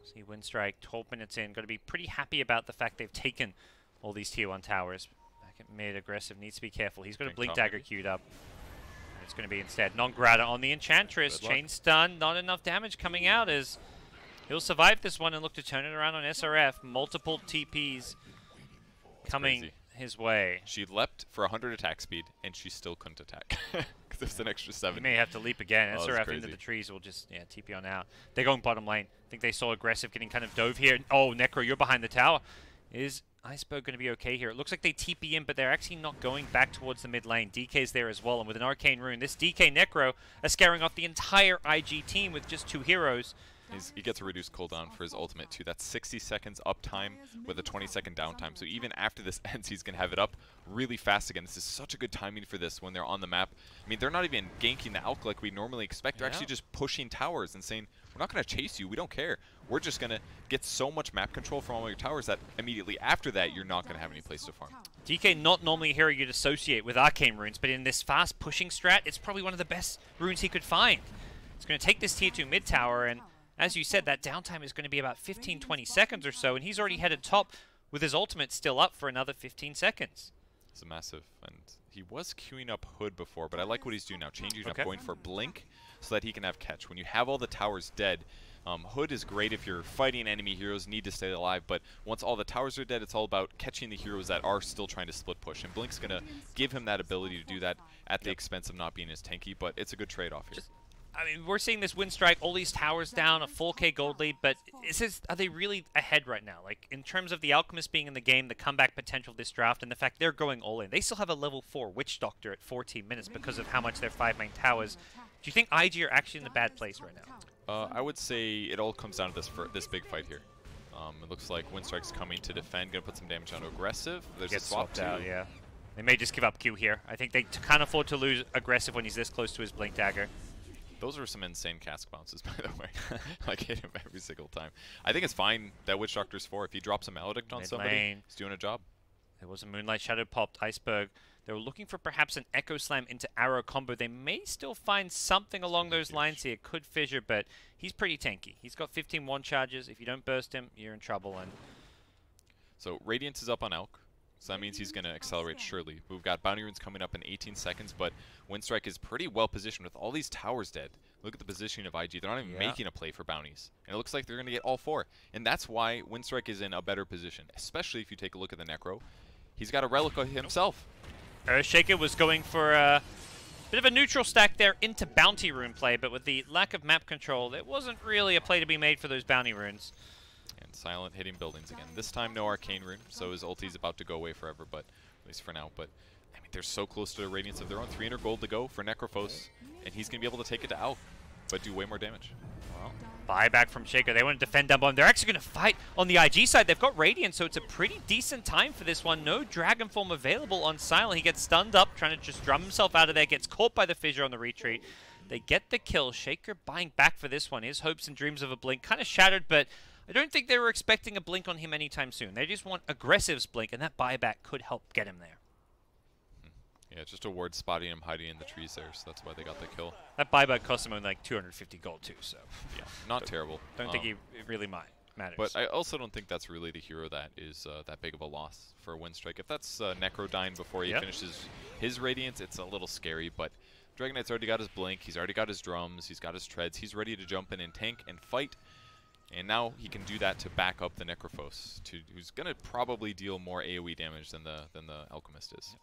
See Windstrike, 12 minutes in. Got to be pretty happy about the fact they've taken all these tier 1 towers. Back at mid, aggressive, needs to be careful. He's got a Blink Dagger queued up. And it's going to be instead non-grata on the Enchantress. Chain stun, not enough damage coming out as he'll survive this one and look to turn it around on SRF. Multiple TPs coming his way. She leapt for 100 attack speed, and she still couldn't attack. Because there's an extra 7. He may have to leap again. SRF into the trees will just TP on out. They're going bottom lane. I think they saw aggressive getting kind of dove here. Oh, Necro, you're behind the tower. Is Iceberg going to be okay here? It looks like they TP in, but they're actually not going back towards the mid lane. DK's there as well, and with an Arcane Rune, this DK Necro are scaring off the entire IG team with just 2 heroes. He gets a reduced cooldown for his ultimate too. That's 60 seconds uptime with a 20-second downtime. So even after this ends, he's going to have it up really fast again. This is such a good timing for this when they're on the map. I mean, they're not even ganking the Alk like we normally expect. They're actually just pushing towers and saying, we're not going to chase you. We don't care. We're just going to get so much map control from all your towers that immediately after that, you're not going to have any place to farm. DK not normally a hero you'd associate with Arcane Runes, but in this fast pushing strat, it's probably one of the best runes he could find. It's going to take this tier 2 mid tower, and as you said, that downtime is going to be about 15-20 seconds or so, and he's already headed top with his ultimate still up for another 15 seconds. It's a massive, and he was queuing up Hood before, but I like what he's doing now, changing up, going for Blink so that he can have catch. When you have all the towers dead, Hood is great if you're fighting enemy heroes, need to stay alive, but once all the towers are dead, it's all about catching the heroes that are still trying to split push, and Blink's going to give him that ability to do that at the expense of not being as tanky, but it's a good trade-off here. I mean, we're seeing this Windstrike, all these towers down, a 4K gold lead, but are they really ahead right now? Like, in terms of the Alchemist being in the game, the comeback potential of this draft, and the fact they're going all in. They still have a level 4 Witch Doctor at 14 minutes because of how much their 5 main towers. Do you think IG are actually in a bad place right now? I would say it all comes down to this big fight here. It looks like Windstrike's coming to defend, going to put some damage on aggressive. There's a swap too. Out, yeah. They may just give up Q here. I think they can't afford to lose aggressive when he's this close to his Blink Dagger. Those are some insane cask bounces, by the way. Like, hit him every single time. I think it's fine that Witch Doctor's 4. If he drops a Maledict on somebody, he's doing a job. There was a Moonlight Shadow popped, Iceberg. They were looking for perhaps an Echo Slam into Arrow combo. They may still find something along those lines here. Could fissure, but he's pretty tanky. He's got 15 1 charges. If you don't burst him, you're in trouble. And so Radiance is up on Elk. So that means he's going to accelerate surely. We've got Bounty Runes coming up in 18 seconds, but Windstrike is pretty well positioned with all these towers dead. Look at the positioning of IG. They're not even making a play for bounties. And it looks like they're going to get all 4. And that's why Windstrike is in a better position, especially if you take a look at the Necro. He's got a Relic himself. Earthshaker was going for a bit of a neutral stack there into Bounty Rune play, but with the lack of map control, there wasn't really a play to be made for those Bounty Runes. And Silent hitting buildings again. This time no Arcane Rune, so his ulti's about to go away forever, but at least for now. But I mean, they're so close to a Radiance of their own. 300 gold to go for Necrophos, and he's going to be able to take it to Alk, but do way more damage. Well, buyback from Shaker. They want to defend down bottom. They're actually going to fight on the IG side. They've got Radiance, so it's a pretty decent time for this one. No Dragon Form available on Silent. He gets stunned up, trying to just drum himself out of there, gets caught by the Fissure on the retreat. They get the kill. Shaker buying back for this one. His hopes and dreams of a Blink kind of shattered, but I don't think they were expecting a Blink on him anytime soon. They just want Aggressive's Blink, and that buyback could help get him there. Yeah, just a ward spotting him hiding in the trees there, so that's why they got the kill. That buyback cost him only like 250 gold too, so yeah, not terrible. Don't think it really matters. But I also don't think that's really the hero that is that big of a loss for Windstrike. If that's Necro dying before he finishes his Radiance, it's a little scary, but Dragon Knight's already got his Blink, he's already got his drums, he's got his treads, he's ready to jump in and tank and fight. And now he can do that to back up the Necrophos, who's going to probably deal more AoE damage than the Alchemist is.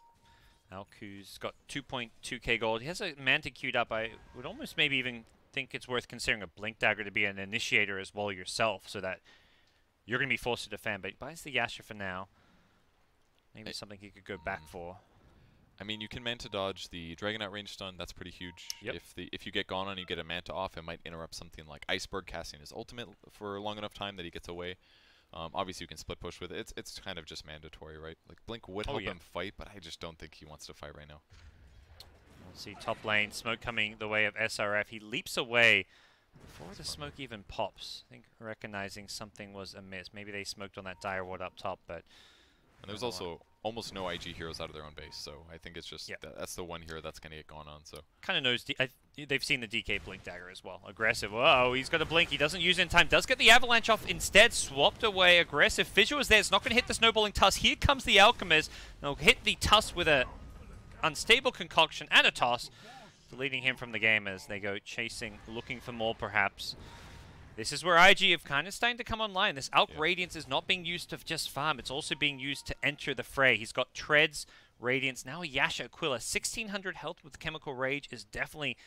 Alku's got 2.2k gold. He has a Manta queued up. I would almost maybe even think it's worth considering a Blink Dagger to be an initiator as well yourself, so that you're going to be forced to defend. But he buys the Yasha for now. Maybe something he could go back for. I mean, you can Manta dodge the Dragon Outrange stun. That's pretty huge. Yep. If you get gone on, you get a Manta off, it might interrupt something like Iceberg casting his ultimate for a long enough time that he gets away. Obviously, you can split push with it. It's kind of just mandatory, right? Like Blink would help him fight, but I just don't think he wants to fight right now. We'll see top lane smoke coming the way of SRF. He leaps away before the smoke even pops. I think recognizing something was amiss. Maybe they smoked on that dire ward up top, but. And there's also almost no IG heroes out of their own base, so I think it's just that's the one hero that's going to get gone on. So kind of knows they've seen the DK blink dagger as well. Aggressive. Whoa, he's got a blink. He doesn't use it in time. Does get the avalanche off instead. Swapped away. Aggressive. Fissure was there. It's not going to hit the snowballing tusk. Here comes the alchemist. They'll hit the tusk with a unstable concoction and a toss, deleting him from the game as they go chasing, looking for more perhaps. This is where IG have kind of starting to come online. This Alch Radiance is not being used to just farm. It's also being used to enter the fray. He's got Treads, Radiance, now a Yasha Aquila. 1600 health with Chemical Rage is definitely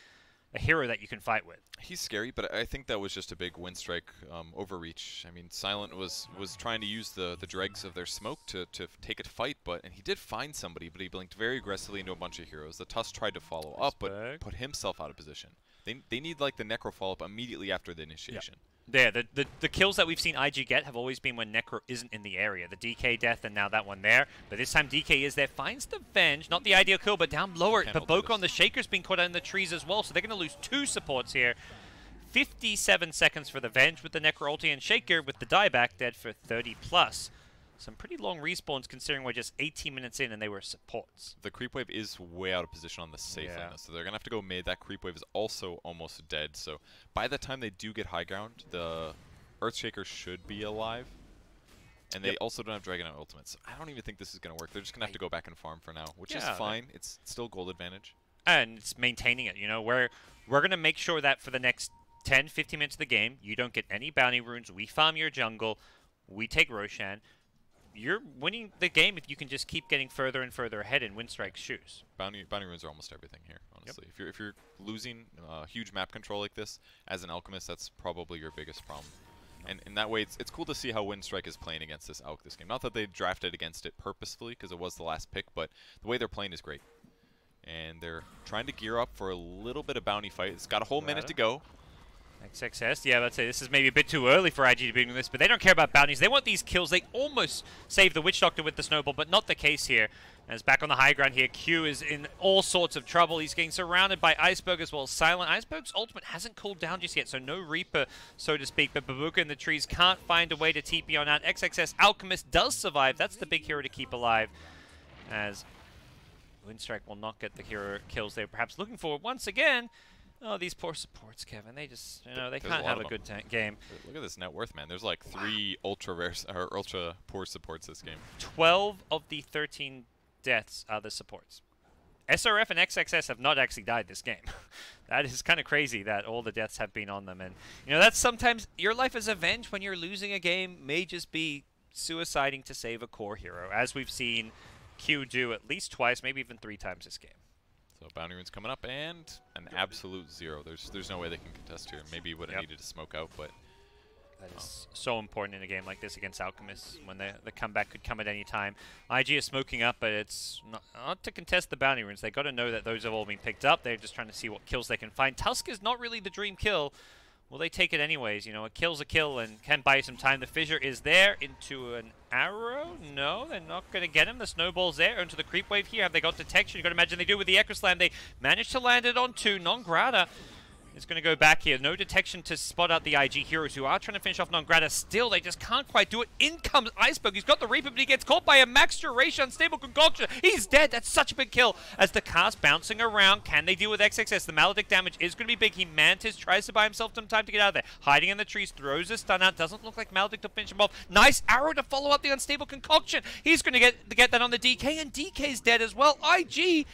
a hero that you can fight with. He's scary, but I think that was just a big Windstrike overreach. I mean, Silent was trying to use the dregs of their smoke to take a fight, and he did find somebody, but he blinked very aggressively into a bunch of heroes. The Tusk tried to follow up, but put himself out of position. They need like the Necro follow-up immediately after the initiation. Yeah, the kills that we've seen IG get have always been when Necro isn't in the area. The DK death and now that one there. But this time DK is there, finds the Venge. Not the ideal kill, but down lower. But Boca on the Shaker's been caught out in the trees as well, so they're going to lose 2 supports here. 57 seconds for the Venge with the Necro ulti, and Shaker with the dieback dead for 30 plus. Some pretty long respawns considering we're just 18 minutes in and they were supports. The creep wave is way out of position on the safe lane, so they're going to have to go mid. That creep wave is also almost dead, so by the time they do get high ground, the Earthshaker should be alive. And they also don't have Dragon Knight ultimates. I don't even think this is going to work. They're just going to have to go back and farm for now, which is fine. It's still gold advantage. And it's maintaining it, you know, we're going to make sure that for the next 10, 15 minutes of the game, you don't get any bounty runes. We farm your jungle. We take Roshan. You're winning the game if you can just keep getting further and further ahead in Windstrike's shoes. Bounty runes are almost everything here, honestly. If you're losing huge map control like this, as an alchemist, that's probably your biggest problem. And in that way, it's cool to see how Windstrike is playing against this Alch this game. Not that they drafted against it purposefully, because it was the last pick, but the way they're playing is great. And they're trying to gear up for a little bit of bounty fight. It's got a whole minute to go. XXS, yeah, let's say this is maybe a bit too early for IG to be doing this, but they don't care about bounties. They want these kills. They almost saved the Witch Doctor with the snowball, but not the case here. As back on the high ground here, Q is in all sorts of trouble. He's getting surrounded by Iceberg as well as Silent. Iceberg's ultimate hasn't cooled down just yet, so no Reaper, so to speak, but Babuka in the trees can't find a way to TP on out. XXS Alchemist does survive. That's the big hero to keep alive, as Windstrike will not get the hero kills they were perhaps looking for once again. Oh, these poor supports, Kevin. They just, you know, they can't have a good game. Look at this net worth, man. There's like 3 ultra rare or ultra poor supports this game. 12 of the 13 deaths are the supports. SRF and XXS have not actually died this game. That is kind of crazy that all the deaths have been on them. And, you know, that's sometimes your life as a Venge when you're losing a game may just be suiciding to save a core hero, as we've seen Q do at least twice, maybe even 3 times this game. So bounty runes coming up and an absolute 0. There's no way they can contest here. Maybe would have needed to smoke out, but that is so important in a game like this against Alchemists when the comeback could come at any time. IG is smoking up, but it's not to contest the bounty runes. They got to know that those have all been picked up. They're just trying to see what kills they can find. Tusk is not really the dream kill. Well, they take it anyways. You know, a kill's a kill and can buy you some time. The fissure is there into an arrow. No, they're not going to get him. The snowball's there into the creep wave here. Have they got detection? You've got to imagine they do with the Echo Slam. They managed to land it on 2. Non-Grata is going to go back here. No detection to spot out the IG heroes who are trying to finish off Non-Grata. Still, they just can't quite do it. In comes Iceberg. He's got the Reaper, but he gets caught by a max duration unstable concoction. He's dead. That's such a big kill. As the car's bouncing around, can they deal with XXS? The Maledict damage is going to be big. He mantis, tries to buy himself some time to get out of there. Hiding in the trees, throws a stun out. Doesn't look like Maledict will finish him off. Nice arrow to follow up the unstable concoction. He's going to get that on the DK, and DK's dead as well. IG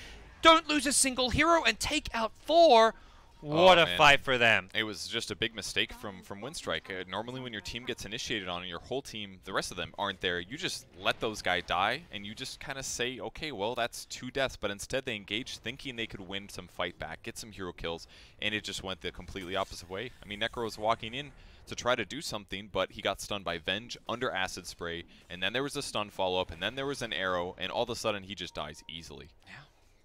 don't lose a single hero and take out 4. What a fight for them. It was just a big mistake from Windstrike. Normally when your team gets initiated on and your whole team, the rest of them aren't there, you just let those guys die and you just kind of say, okay, well, that's 2 deaths. But instead they engaged thinking they could win some fight back, get some hero kills, and it just went the completely opposite way. I mean, Necro was walking in to try to do something, but he got stunned by Venge under Acid Spray, and then there was a stun follow-up, and then there was an arrow, and all of a sudden he just dies easily. Yeah.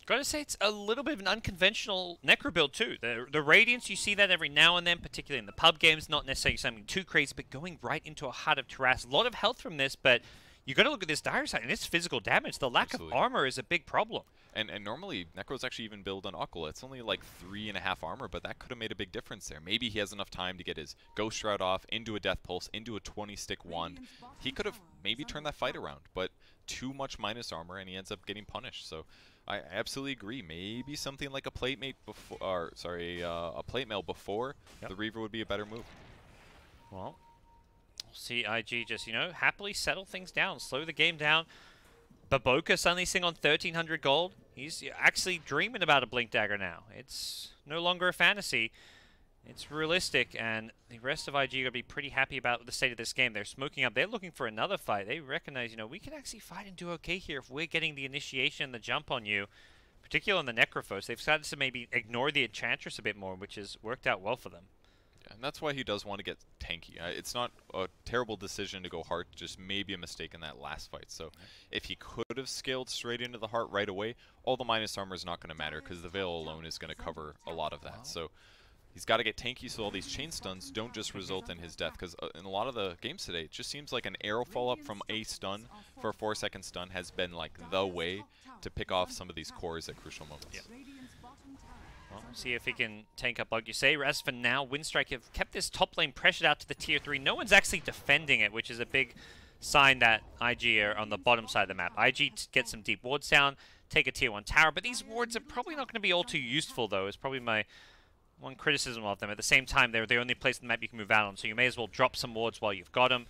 Gotta say, it's a little bit of an unconventional Necro build, too. The Radiance, you see that every now and then, particularly in the pub games, not necessarily something too crazy, but going right into a Heart of Terras. A lot of health from this, but you gotta look at this dire side, and it's physical damage. The lack of armor is a big problem. And normally, Necros actually even build on Aquila. It's only like 3.5 armor, but that could have made a big difference there. Maybe he has enough time to get his Ghost Shroud off, into a Death Pulse, into a 20-stick wand. He could have maybe turned that fight around, but too much minus armor, and he ends up getting punished. So I absolutely agree. Maybe something like a plate mate before, or sorry, a plate mail before the Reaver would be a better move. Well, we'll see IG just, you know, happily settle things down, slow the game down. Baboka suddenly sitting on 1,300 gold. He's actually dreaming about a Blink Dagger now. It's no longer a fantasy. It's realistic, and the rest of IG are going to be pretty happy about the state of this game. They're smoking up. They're looking for another fight. They recognize, you know, we can actually fight and do okay here if we're getting the initiation and the jump on you, particularly on the Necrophos. They've decided to maybe ignore the Enchantress a bit more, which has worked out well for them. And that's why he does want to get tanky. It's not a terrible decision to go Heart, just maybe a mistake in that last fight. So if he could have scaled straight into the Heart right away, all the minus armor is not going to matter because the Veil alone is going to cover a lot of that. So he's got to get tanky so all these chain stuns don't just result in his death, because in a lot of the games today, it just seems like an arrow follow-up from a stun for a 4-second stun has been like the way to pick off some of these cores at crucial moments. Yeah. Well, see if he can tank up, like you say. As for now, Windstrike have kept this top lane pressured out to the tier 3. No one's actually defending it, which is a big sign that IG are on the bottom side of the map. IG get some deep wards down, take a tier 1 tower, but these wards are probably not going to be all too useful, though. It's probably my one criticism of them. At the same time, they're the only place on the map you can move out on, so you may as well drop some wards while you've got them.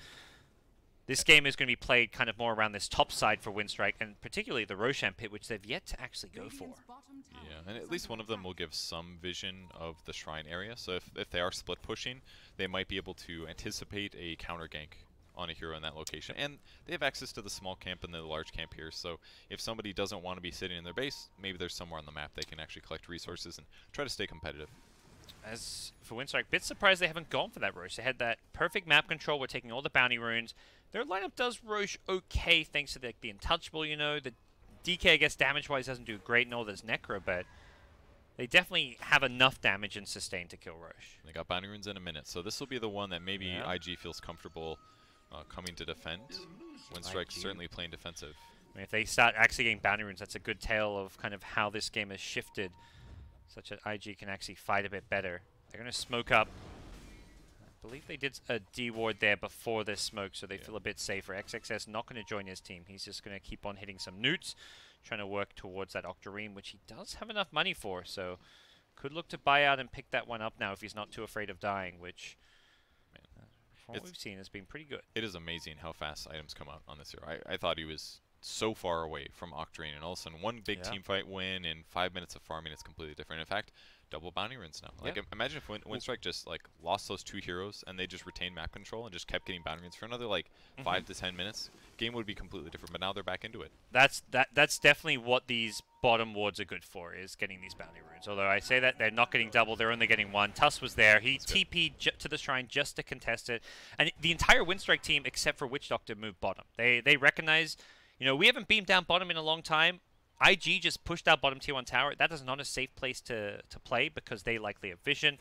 This game is going to be played kind of more around this top side for Windstrike, and particularly the Roshan pit, which they've yet to actually go for. Yeah, and at least one of them will give some vision of the shrine area, so if they are split pushing, they might be able to anticipate a counter gank on a hero in that location. And they have access to the small camp and the large camp here, so if somebody doesn't want to be sitting in their base, maybe there's somewhere on the map they can actually collect resources and try to stay competitive. As for Windstrike, bit surprised they haven't gone for that Roche. They had that perfect map control. We're taking all the bounty runes. Their lineup does Roche okay thanks to the Untouchable, you know. The DK, I guess, damage-wise doesn't do great and all this Necro, but they definitely have enough damage and sustain to kill Roche. They got bounty runes in a minute, so this will be the one that maybe IG feels comfortable coming to defend. Windstrike's certainly playing defensive. I mean, if they start actually getting bounty runes, that's a good tale of kind of how this game has shifted, such that IG can actually fight a bit better. They're going to smoke up. I believe they did a D-ward there before this smoke, so they feel a bit safer. XXS not going to join his team. He's just going to keep on hitting some newts, trying to work towards that Octarine, which he does have enough money for, so could look to buy out and pick that one up now if he's not too afraid of dying, which, from what we've seen, has been pretty good. It is amazing how fast items come out on this hero. I thought he was so far away from Octarine, and all of a sudden one big team fight win in 5 minutes of farming is completely different. In fact, double bounty runes now. Like, imagine if Windstrike just like lost those 2 heroes and they just retained map control and just kept getting bounty runes for another like 5 to 10 minutes. Game would be completely different, but now they're back into it. That's definitely what these bottom wards are good for, is getting these bounty runes. Although I say that they're not getting double, they're only getting 1. Tuss was there. He TP'd to the shrine just to contest it. And the entire Windstrike team, except for Witch Doctor, moved bottom. They recognize, you know, we haven't beamed down bottom in a long time. IG just pushed out bottom tier 1 tower. That is not a safe place to play because they likely have vision.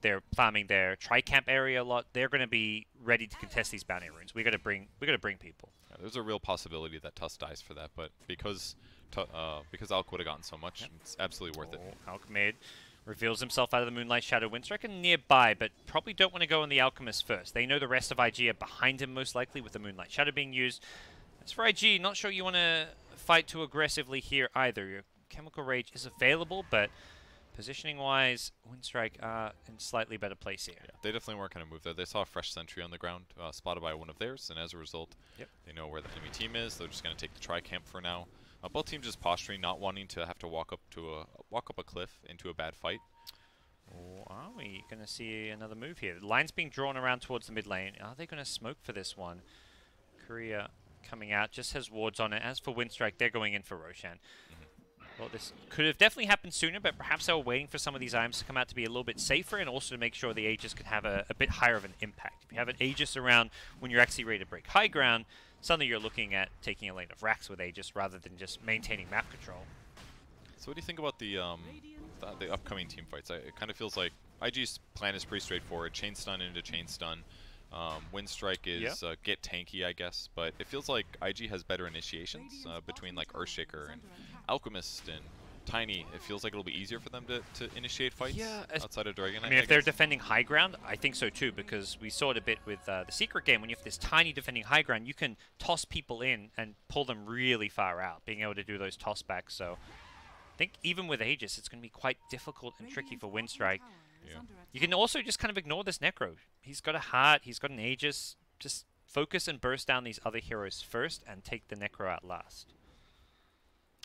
They're farming their tri-camp area a lot. They're going to be ready to contest these bounty runes. We got to bring people. Yeah, there's a real possibility that Tuss dies for that, but because Alk would have gotten so much, it's absolutely worth it. Alchemid reveals himself out of the Moonlight Shadow. Windstrike and nearby, but probably don't want to go on the Alchemist first. They know the rest of IG are behind him most likely with the Moonlight Shadow being used. As for IG, not sure you want to fight too aggressively here either. Your Chemical Rage is available, but positioning-wise, Windstrike are in slightly better place here. Yeah, they definitely weren't going to move there. They saw a fresh sentry on the ground, spotted by one of theirs, and as a result, they know where the enemy team is. They're just going to take the tri-camp for now. Both teams just posturing, not wanting to have to walk up a cliff into a bad fight. Or are we going to see another move here? The line's being drawn around towards the mid lane. Are they going to smoke for this one? Korea coming out, just has wards on it. As for Windstrike, they're going in for Roshan. Well, this could have definitely happened sooner, but perhaps they were waiting for some of these items to come out to be a little bit safer and also to make sure the Aegis could have a bit higher of an impact. If you have an Aegis around when you're actually ready to break high ground, suddenly you're looking at taking a lane of racks with Aegis rather than just maintaining map control. So what do you think about the upcoming team fights? It kind of feels like IG's plan is pretty straightforward. Chain stun into chain stun. Wind Strike is get tanky, I guess, but it feels like IG has better initiations between like Earthshaker and Alchemist and Tiny. It feels like it'll be easier for them to initiate fights outside of Dragon Knight. I mean, if they're defending high ground, I think so too, because we saw it a bit with the Secret game. When you have this Tiny defending high ground, you can toss people in and pull them really far out, being able to do those toss backs. So I think even with Aegis, it's going to be quite difficult and tricky for Wind Strike. Yeah. You can also just kind of ignore this Necro. He's got a heart, he's got an Aegis. Just focus and burst down these other heroes first and take the Necro out last.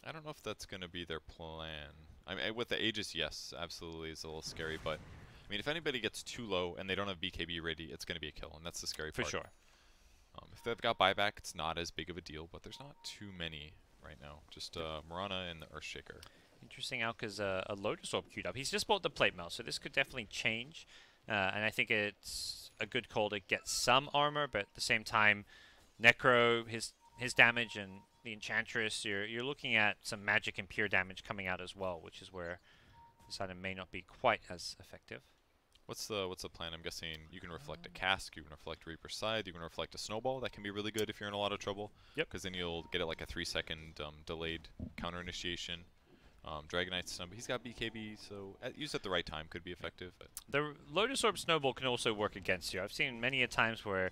I don't know if that's going to be their plan. I mean, with the Aegis, yes, absolutely, it's a little scary, but I mean, if anybody gets too low and they don't have BKB ready, it's going to be a kill, and that's the scary part. For sure. If they've got buyback, it's not as big of a deal, but there's not too many right now. Just Mirana and the Earthshaker. Interesting, Alka's a Lotus Orb queued up. He's just bought the plate mail, so this could definitely change. And I think it's a good call to get some armor, but at the same time, Necro, his damage, and the Enchantress, you're looking at some magic and pure damage coming out as well, which is where this item may not be quite as effective. What's the plan? I'm guessing you can reflect a cask, you can reflect Reaper's Scythe, you can reflect a snowball. That can be really good if you're in a lot of trouble. Yep. Because then you'll get it like a 3-second delayed counter initiation. Dragon Knight's stun, but he's got BKB, so used at the right time could be effective. But the Lotus Orb Snowball can also work against you. I've seen many a times where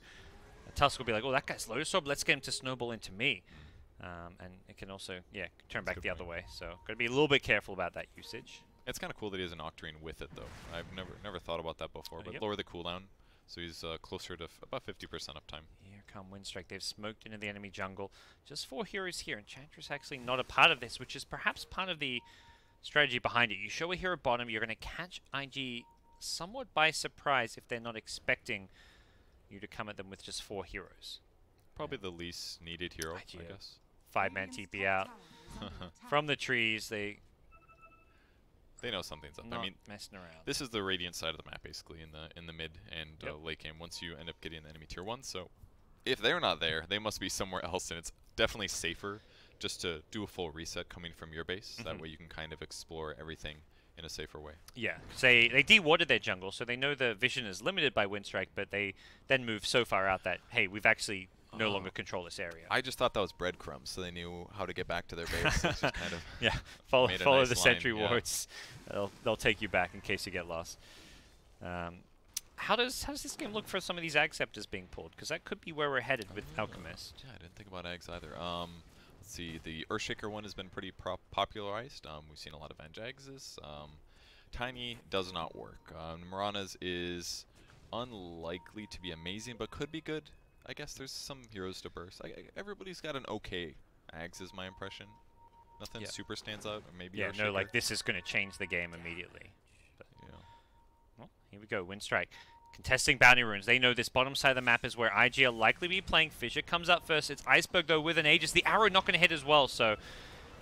a Tusk will be like, oh, that guy's Lotus Orb, let's get him to snowball into me. And it can also, turn back the other way. So got to be a little bit careful about that usage. It's kind of cool that he has an Octarine with it, though. I've never thought about that before, but lower the cooldown, so he's closer to about 50% uptime. Here come Windstrike. They've smoked into the enemy jungle. Just 4 heroes here. Enchantress actually not a part of this, which is perhaps part of the strategy behind it. You show a hero bottom, you're going to catch IG somewhat by surprise if they're not expecting you to come at them with just 4 heroes. Probably the least needed hero, IG, I guess. 5-man TP out. From the trees, they know something's up. Not I mean, messing around. This is the Radiant side of the map, basically, in the mid and late game. Once you end up getting the enemy tier 1, so if they're not there, they must be somewhere else, and it's definitely safer just to do a full reset coming from your base. That way you can kind of explore everything in a safer way. Yeah, they de-watered their jungle, so they know the vision is limited by Windstrike, but they then move so far out that, hey, we've actually no longer control this area. I just thought that was breadcrumbs, so they knew how to get back to their base. It's just kind of follow nice the sentry line, wards. They'll take you back in case you get lost. How does this game look for some of these Ag Scepters being pulled? Because that could be where we're headed with Alchemist. Yeah, I didn't think about Ags either. Let's see, the Earthshaker one has been pretty popularized. We've seen a lot of Anjaxes. Tiny does not work. Mirana's is unlikely to be amazing, but could be good. I guess there's some heroes to burst. Everybody's got an okay Ags is my impression. Nothing super stands out. Or maybe no, like this is going to change the game immediately. But, well, here we go. Windstrike. Contesting bounty runes. They know this bottom side of the map is where IG will likely be playing. Fissure comes up first. It's Iceberg, though, with an Aegis. The arrow not going to hit as well, so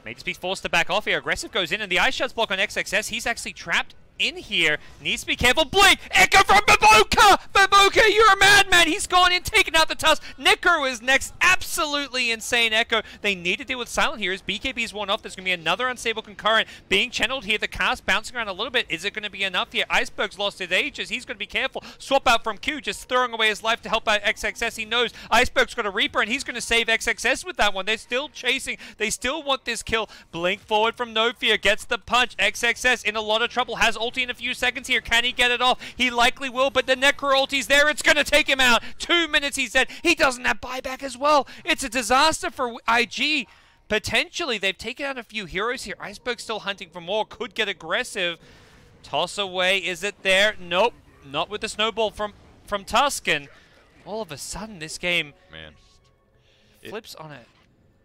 may just be forced to back off here. Aggressive goes in, and the Ice Shot's block on XXS. He's actually trapped in here. Needs to be careful. Blink! Echo from Baboka! Baboka, you're a madman! He's gone in, taken out the Tusk. Necro is next. Absolutely insane Echo. They need to deal with Silent here as BKB's worn off. There's going to be another unstable concurrent being channeled here. The cast bouncing around a little bit. Is it going to be enough here? Iceberg's lost his Aegis. He's going to be careful. Swap out from Q, just throwing away his life to help out XXS. He knows Iceberg's got a Reaper, and he's going to save XXS with that one. They're still chasing. They still want this kill. Blink forward from No Fear. Gets the punch. XXS in a lot of trouble. Has ulti in a few seconds here. Can he get it off? He likely will, but the Necro ulti's there. It's going to take him out. 2 minutes, he said. He doesn't have buyback as well. It's a disaster for IG. Potentially, they've taken out a few heroes here. Iceberg still hunting for more. Could get aggressive. Toss away. Is it there? Nope. Not with the snowball from Tusk. And all of a sudden, this game flips on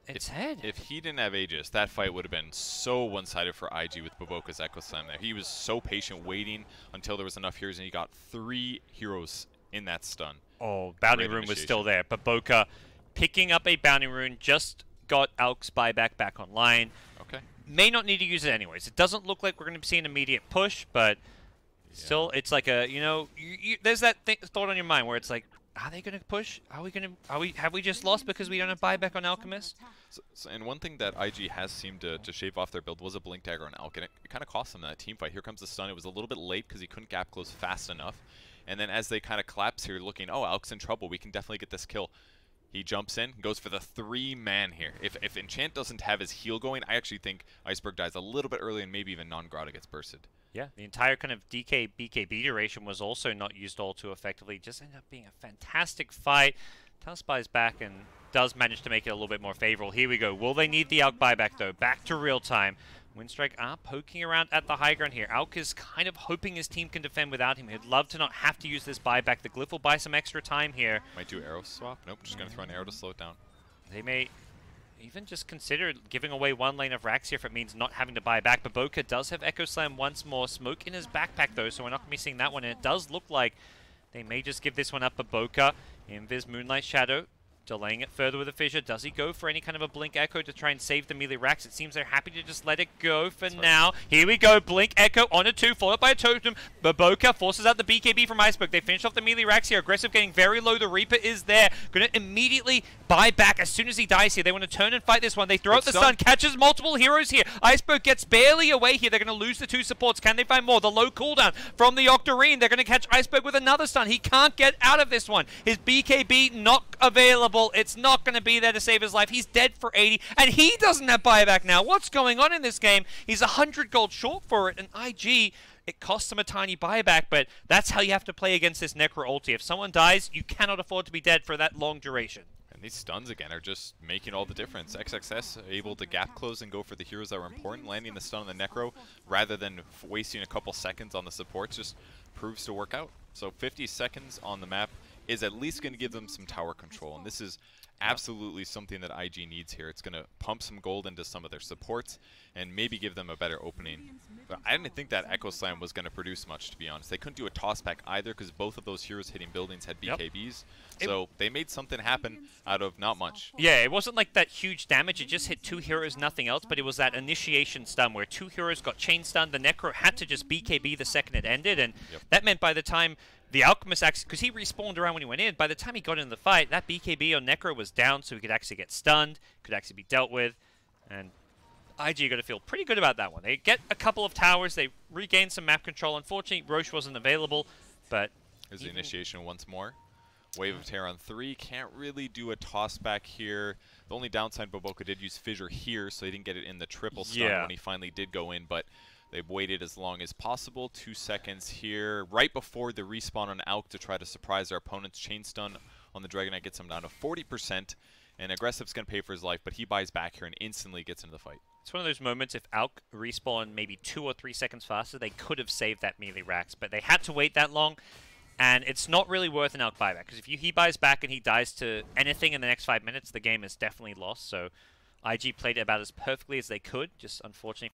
its head. If he didn't have Aegis, that fight would have been so one-sided for IG with Baboka's Echo Slam there. He was so patient, waiting until there was enough heroes, and he got 3 heroes in that stun. Oh, Bounty Rune was still there. Baboka picking up a Bounty Rune, just got Alk's buyback back online. Okay. may not need to use it anyways. It doesn't look like we're going to see an immediate push, but still, it's like a, there's that thought on your mind where it's like, are they going to push? Have we just lost because we don't have buyback on Alchemist? And one thing that IG has seemed to shave off their build was a Blink Dagger on Alk, and it kind of cost them that team fight. Here comes the stun. It was a little bit late because he couldn't gap close fast enough. And then as they kind of collapse here, looking, oh, Alk's in trouble. We can definitely get this kill. He jumps in, goes for the 3-man here. If Enchant doesn't have his heal going, I actually think Iceberg dies a little bit early and maybe even non-Grotto gets bursted. Yeah, the entire kind of DK BKB duration was also not used all too effectively. Just ended up being a fantastic fight. Talspy's back and does manage to make it a little bit more favorable. Here we go. Will they need the Alk buyback though? Back to real time. Windstrike are poking around at the high ground here. Alk is kind of hoping his team can defend without him. He'd love to not have to use this buyback. The Glyph will buy some extra time here. Might do arrow swap. Nope, just going to throw an arrow to slow it down. They may even just consider giving away one lane of Rax here if it means not having to buy back. But Boca does have Echo Slam once more. Smoke in his backpack though, so we're not going to be seeing that one. And it does look like they may just give this one up. But Boca, Invis, Moonlight Shadow, delaying it further with a fissure. Does he go for any kind of a Blink Echo to try and save the melee Rax? It seems they're happy to just let it go for now. Here we go. Blink Echo on a 2, followed by a totem. Baboka forces out the BKB from Iceberg. They finish off the melee Rax here. Aggressive getting very low. The Reaper is there. Going to immediately buy back as soon as he dies here. They want to turn and fight this one. They throw out the stun. Catches multiple heroes here. Iceberg gets barely away here. They're going to lose the 2 supports. Can they find more? The low cooldown from the Octarine. They're going to catch Iceberg with another stun. He can't get out of this one. His BKB not available. It's not going to be there to save his life. He's dead for 80, and he doesn't have buyback now. What's going on in this game? He's 100 gold short for it, and IG, it costs him a tiny buyback, but that's how you have to play against this Necro ulti. If someone dies, you cannot afford to be dead for that long duration. And these stuns, again, are just making all the difference. XXS able to gap close and go for the heroes that were important. Landing the stun on the Necro rather than wasting a couple seconds on the supports just proves to work out. So 50 seconds on the map is at least going to give them some tower control, and this is absolutely something that IG needs here. It's going to pump some gold into some of their supports and maybe give them a better opening. But I didn't think that Echo Slam was going to produce much, to be honest. They couldn't do a toss back either because both of those heroes hitting buildings had BKBs. So they made something happen out of not much. Yeah, it wasn't like that huge damage. It just hit 2 heroes, nothing else, but it was that initiation stun where 2 heroes got chain stunned. The Necro had to just BKB the second it ended, and that meant by the time the Alchemist actually, because he respawned around when he went in, by the time he got into the fight, that BKB on Necro was down, so he could actually get stunned, could actually be dealt with, and IG are going to feel pretty good about that one. They get a couple of towers, they regain some map control. Unfortunately, Roche wasn't available, but here's the initiation once more. Wave of Terror on 3, can't really do a toss back here. The only downside, Baboka did use Fissure here, so he didn't get it in the triple stun when he finally did go in, but they've waited as long as possible. 2 seconds here, right before the respawn on Alk to try to surprise their opponents. Chain stun on the Dragon Knight gets him down to 40%, and Aggressive's going to pay for his life, but he buys back here and instantly gets into the fight. It's one of those moments, if Alk respawned maybe 2 or 3 seconds faster, they could have saved that melee Rax, but they had to wait that long, and it's not really worth an Alk buyback, because if he buys back and he dies to anything in the next 5 minutes, the game is definitely lost, so IG played it about as perfectly as they could, just unfortunately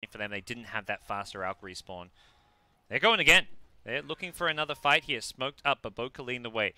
for them. They didn't have that faster Alk respawn. They're going again. They're looking for another fight here. Smoked up, but Boca leading the way.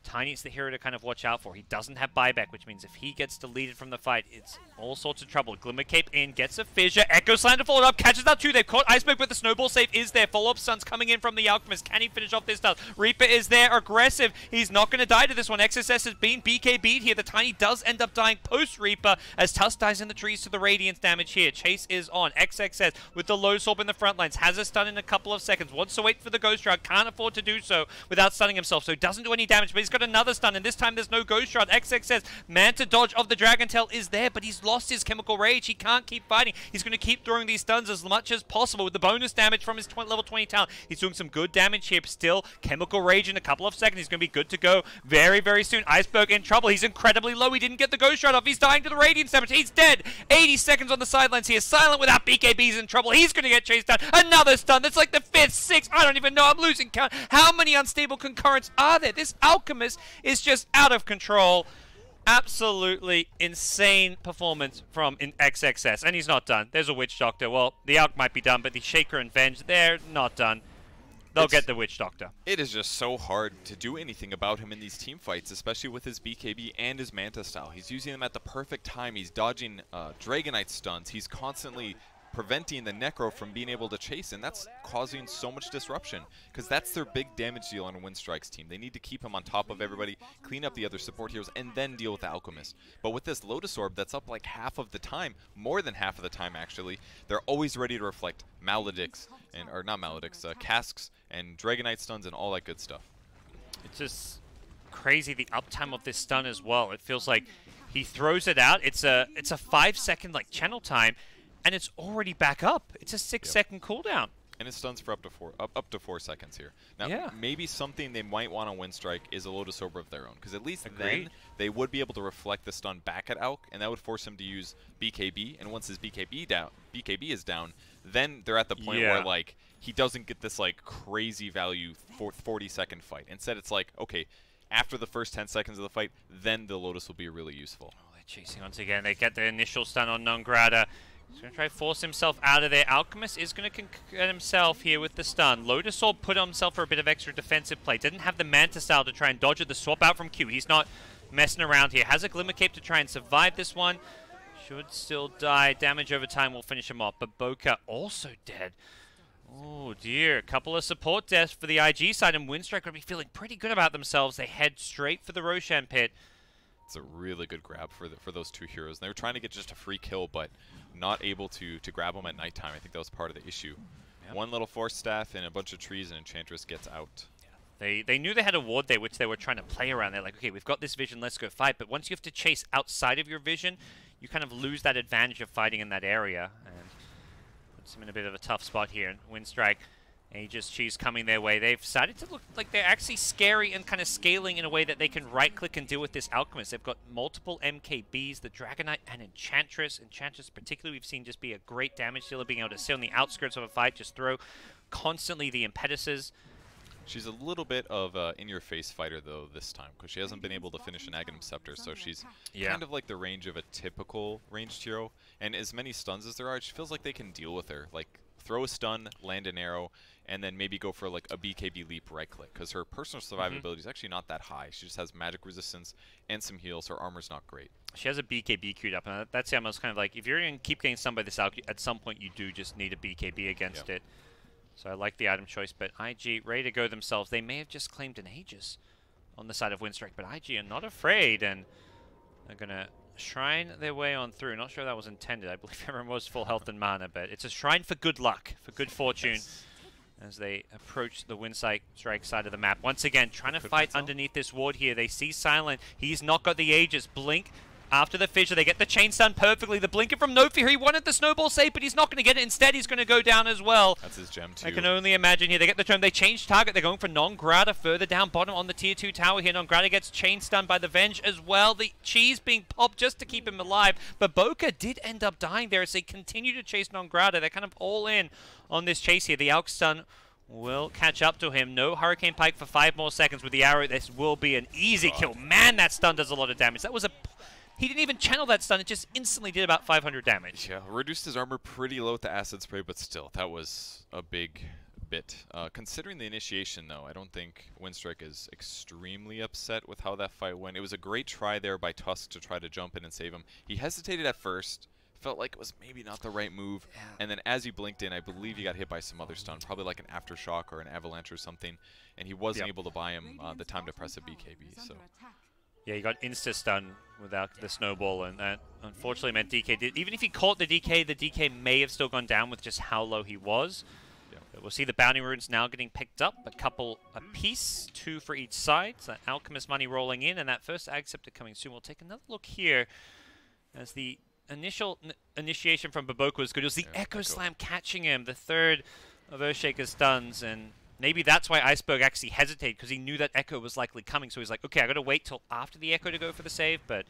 Tiny's the hero to kind of watch out for. He doesn't have buyback, which means if he gets deleted from the fight, it's all sorts of trouble. Glimmer Cape in, gets a fissure. Echo Slam to follow it up, catches out two. They've caught Iceberg, but the snowball save is there. Follow-up stuns coming in from the Alchemist. Can he finish off this stun? Reaper is there, aggressive. He's not going to die to this one. XSS has been BKB'd here. The Tiny does end up dying post-Reaper as Tusk dies in the trees to the Radiance damage here. Chase is on. XXS with the low sorb in the front lines. Has a stun in a couple of seconds. Wants to wait for the Ghost Shroud. Can't afford to do so without stunning himself, so doesn't do any damage, but he's got another stun, and this time there's no Ghost Shroud. XX says Manta dodge of the Dragon Tail is there, but he's lost his Chemical Rage. He can't keep fighting. He's going to keep throwing these stuns as much as possible with the bonus damage from his level 20 talent. He's doing some good damage here. Still, Chemical Rage in a couple of seconds. He's going to be good to go very, very soon. Iceberg in trouble. He's incredibly low. He didn't get the Ghost Shroud off. He's dying to the Radiance damage. He's dead. 80 seconds on the sidelines here. Silent without BKB's in trouble. He's going to get chased down. Another stun. That's like the 5th, 6th. I don't even know. I'm losing count. How many unstable concurrents are there? This Alchemist is just out of control. Absolutely insane performance from XXS, and he's not done. There's a Witch Doctor. Well, the Alk might be done, but the Shaker and Venge, they're not done. They'll get the Witch Doctor. It is just so hard to do anything about him in these team fights, especially with his BKB and his Manta style. He's using them at the perfect time. He's dodging Dragonite stuns. He's constantly preventing the Necro from being able to chase, and that's causing so much disruption because that's their big damage deal on a Windstrike's team. They need to keep him on top of everybody, clean up the other support heroes, and then deal with the Alchemist. But with this Lotus Orb that's up like half of the time, more than half of the time actually, they're always ready to reflect Maledicts, or not Maledicts, Casks and Dragonite stuns and all that good stuff. It's just crazy the uptime of this stun as well. It feels like he throws it out. It's a 5-second like channel time, and it's already back up. It's a 6-second cooldown. And it stuns for up to 4 seconds here. Now, maybe something they might want on Windstrike is a Lotus Orb of their own, because at least then they would be able to reflect the stun back at Alk, and that would force him to use BKB. And once his BKB is down, then they're at the point where like he doesn't get this like crazy value 40-second fight. Instead, it's like, okay, after the first 10 seconds of the fight, then the Lotus will be really useful. Oh, they're chasing once again. They get the initial stun on Nongrata. He's going to try to force himself out of there. Alchemist is going to concur himself here with the stun. Lotus Orb put on himself for a bit of extra defensive play. Didn't have the Manta style to try and dodge it. The swap out from Q. He's not messing around here. Has a Glimmer Cape to try and survive this one. Should still die. Damage over time will finish him off. But Boca also dead. Oh dear. A couple of support deaths for the IG side. And Windstrike will be feeling pretty good about themselves. They head straight for the Roshan pit. It's a really good grab for those two heroes. And they were trying to get just a free kill, but not able to grab them at nighttime. I think that was part of the issue. One little Force Staff and a bunch of trees, and Enchantress gets out. They knew they had a ward there, which they were trying to play around. They're like, okay, we've got this vision, let's go fight. But once you have to chase outside of your vision, you kind of lose that advantage of fighting in that area. And puts him in a bit of a tough spot here. And Windstrike, Aegis Cheese coming their way. They've decided to look like they're actually scary and kind of scaling in a way that they can right-click and deal with this Alchemist. They've got multiple MKBs, the Dragonite and Enchantress. Enchantress particularly we've seen just be a great damage dealer, being able to sit on the outskirts of a fight, just throw constantly the impetuses. She's a little bit of an in-your-face fighter, though, this time, because she hasn't been able to finish an Aghanim Scepter, so she's kind of like the range of a typical ranged hero. And as many stuns as there are, she feels like they can deal with her. Like, throw a stun, land an arrow, and then maybe go for like a BKB leap right-click, because her personal survivability is actually not that high. She just has magic resistance and some heals. Her armor's not great. She has a BKB queued up, and that's almost kind of like, if you're going to keep getting somebody this out, at some point you do just need a BKB against it. So I like the item choice, but IG ready to go themselves. They may have just claimed an Aegis on the side of Windstrike, but IG are not afraid, and they're going to shrine their way on through. Not sure that was intended. I believe everyone was full health and mana, but it's a shrine for good luck, for good fortune, as they approach the Windstrike side of the map. Once again, trying to fight underneath this ward here. They see Silent. He's not got the Aegis. Blink after the fissure. They get the chain stun perfectly. The blinker from No Fear. He wanted the snowball save, but he's not going to get it. Instead, he's going to go down as well. That's his gem, too. I can only imagine here. They get the turn. They change target. They're going for Nongrata further down bottom on the tier 2 tower here. Nongrata gets chain stunned by the Venge as well. The cheese being popped just to keep him alive. But Boca did end up dying there as they continue to chase Nongrata. They're kind of all in on this chase here. The Alk stun will catch up to him. No Hurricane Pike for 5 more seconds with the arrow. This will be an easy kill. Man, that stun does a lot of damage. That was a... He didn't even channel that stun. It just instantly did about 500 damage. Yeah, reduced his armor pretty low with the acid spray, but still, that was a big bit. Considering the initiation, though, I don't think Windstrike is extremely upset with how that fight went. It was a great try there by Tusk to try to jump in and save him. He hesitated at first, felt like it was maybe not the right move, and then as he blinked in, I believe he got hit by some other stun, probably like an Aftershock or an Avalanche or something, and he wasn't able to buy him the time to press a BKB. So. Yeah, he got insta-stun without the snowball, and that unfortunately meant DK did. Even if he caught the DK may have still gone down with just how low he was. But we'll see the bounty runes now getting picked up, a couple apiece, 2 for each side. So that Alchemist money rolling in, and that first Ag Scepter coming soon. We'll take another look here as the initial initiation from Baboka was good. It was the Echo Slam catching him, the third of Earthshaker's stuns, and maybe that's why Iceberg actually hesitated, because he knew that Echo was likely coming. So he's like, okay, I got to wait till after the Echo to go for the save, but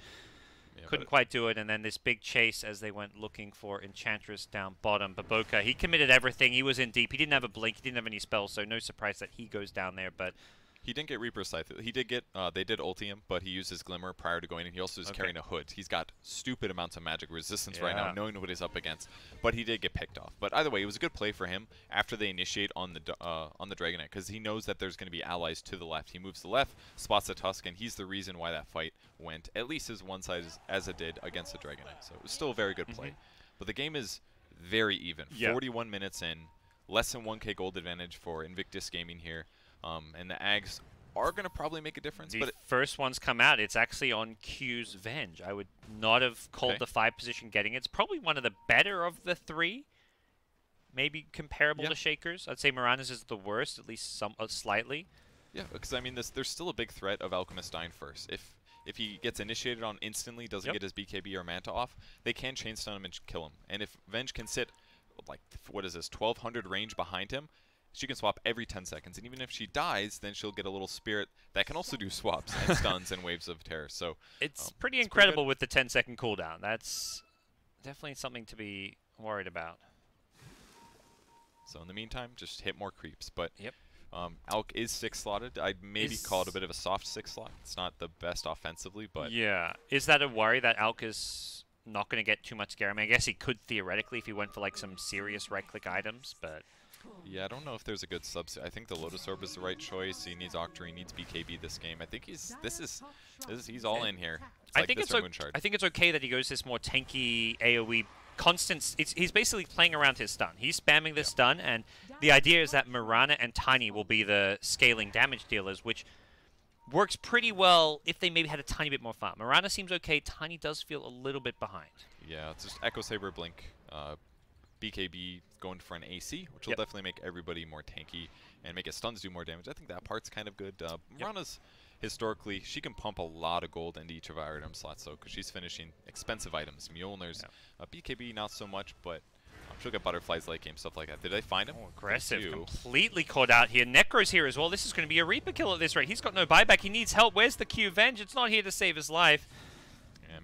couldn't quite do it. And then this big chase as they went looking for Enchantress down bottom. Baboka, he committed everything. He was in deep. He didn't have a blink. He didn't have any spells, so no surprise that he goes down there. But he didn't get Reaper Scythe. He did get, they did ulti him, but he used his Glimmer prior to going in. He also is carrying a hood. He's got stupid amounts of magic resistance right now, knowing what he's up against. But he did get picked off. But either way, it was a good play for him after they initiate on the Dragonite, because he knows that there's going to be allies to the left. He moves to the left, spots the Tusk, and he's the reason why that fight went at least as one side as it did against the Dragonite. So it was still a very good play. But the game is very even. 41 minutes in, less than 1k gold advantage for Invictus Gaming here. And the Ags are going to probably make a difference. The first one's come out. It's actually on Q's Venge. I would not have called the 5 position getting it. It's probably one of the better of the 3. Maybe comparable to Shakers. I'd say Mirana's is the worst, at least slightly. Yeah, because I mean, there's still a big threat of Alchemist dying first. If he gets initiated on instantly, doesn't get his BKB or Manta off, they can chain stun him and kill him. And if Venge can sit, like, what is this, 1200 range behind him, she can swap every 10 seconds, and even if she dies, then she'll get a little spirit that can also do swaps and stuns and waves of terror. So it's pretty incredible with the 10-second cooldown. That's definitely something to be worried about. So in the meantime, just hit more creeps. But Alk is 6-slotted. I'd maybe call it a bit of a soft 6-slot. It's not the best offensively, but yeah. Is that a worry that Alk is not going to get too much scare? I mean, I guess he could theoretically if he went for like some serious right-click items, but yeah, I don't know if there's a good substitute. I think the Lotus Orb is the right choice. He needs Octarine, he needs BKB this game. I think he's all in here. I think it's okay that he goes this more tanky AoE constant. He's basically playing around his stun. He's spamming the stun, and the idea is that Mirana and Tiny will be the scaling damage dealers, which works pretty well if they maybe had a tiny bit more farm. Mirana seems okay. Tiny does feel a little bit behind. Yeah, it's just Echo Saber Blink. BKB going for an AC, which will definitely make everybody more tanky and make his stuns do more damage. I think that part's kind of good. Mirana's historically, she can pump a lot of gold into each of our item slots, though, because she's finishing expensive items. Mjolnir's BKB, not so much, but she'll get butterflies late game, stuff like that. Did they find him? Oh, aggressive. Completely caught out here. Necro's here as well. This is going to be a Reaper kill at this rate. He's got no buyback. He needs help. Where's the Q Venge? It's not here to save his life.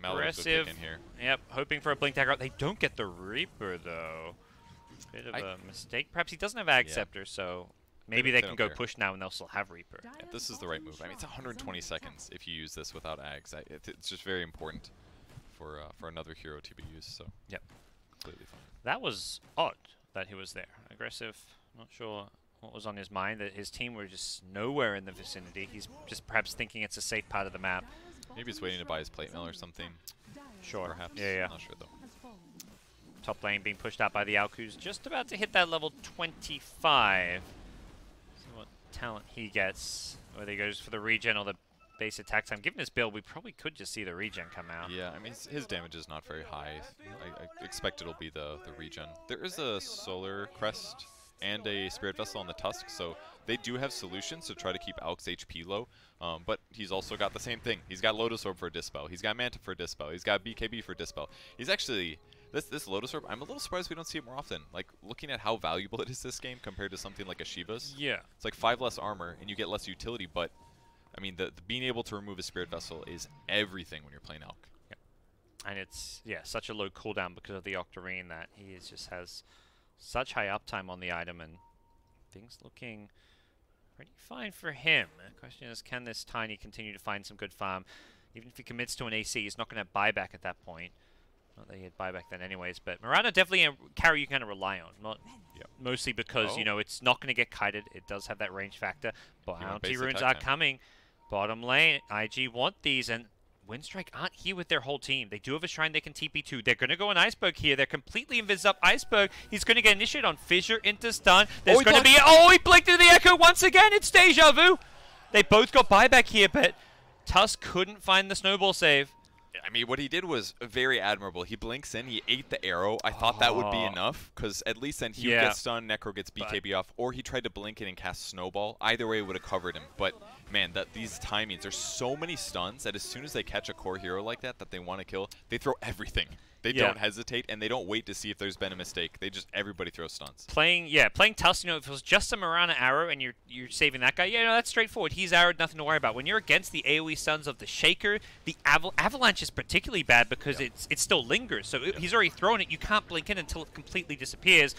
Aggressive. In here. Yep, hoping for a blink dagger. They don't get the Reaper, though. Bit of a mistake. Perhaps he doesn't have Ag Scepter, so maybe they can go push now and they'll still have Reaper. Yeah, this is the right move. I mean, it's 120 seconds if you use this without Ags. It's just very important for another hero to be used, so completely fine. That was odd that he was there. Aggressive. Not sure what was on his mind, that his team were just nowhere in the vicinity. He's just perhaps thinking it's a safe part of the map. Maybe he's waiting to buy his plate mill or something. Sure. Perhaps. Yeah. Not sure, though. Top lane being pushed out by the Alku's. Just about to hit that level 25. See what talent he gets. Whether he goes for the regen or the base attack time. Given his build, we probably could just see the regen come out. Yeah, I mean, his damage is not very high. I expect it'll be the regen. There is a Solar Crest and a Spirit Vessel on the Tusk, so they do have solutions to try to keep Alk's HP low, but he's also got the same thing. He's got Lotus Orb for a Dispel, he's got Manta for a Dispel, he's got BKB for Dispel. He's actually, this Lotus Orb, I'm a little surprised we don't see it more often. Like, looking at how valuable it is this game compared to something like a Shiva's. Yeah. It's like 5 less armor, and you get less utility, but, I mean, the being able to remove a Spirit Vessel is everything when you're playing Alk. And it's, such a low cooldown because of the Octarine that he just has such high uptime on the item, and things looking pretty fine for him. The question is, can this Tiny continue to find some good farm? Even if he commits to an AC, he's not going to buy back at that point. Not that he had buyback then anyways, but Mirana definitely a carry you can kind of rely on. Not mostly because, you know, it's not going to get kited. It does have that range factor. Bounty runes are coming. Bottom lane, IG want these, and Windstrike aren't here with their whole team. They do have a shrine they can TP to. They're going to go on Iceberg here. They're completely invis up Iceberg. He's going to get initiated on Fissure into stun. There's going to be... Oh, he blinked into the Echo once again. It's Deja Vu. They both got buyback here, but Tusk couldn't find the snowball save. I mean, what he did was very admirable. He blinks in, he ate the arrow. I thought that would be enough, because at least then he would get stunned, Necro gets BKB off, or he tried to blink in and cast Snowball. Either way, it would have covered him. But, man, these timings, there's so many stuns that as soon as they catch a core hero like that they want to kill, they throw everything. They don't hesitate, and they don't wait to see if there's been a mistake. They just, everybody throws stuns. Playing Tusk, you know, if it was just a Mirana arrow and you're saving that guy, yeah, no, that's straightforward. He's arrowed, nothing to worry about. When you're against the AoE stuns of the Shaker, the Avalanche is particularly bad because it still lingers. So he's already thrown it. You can't blink in until it completely disappears.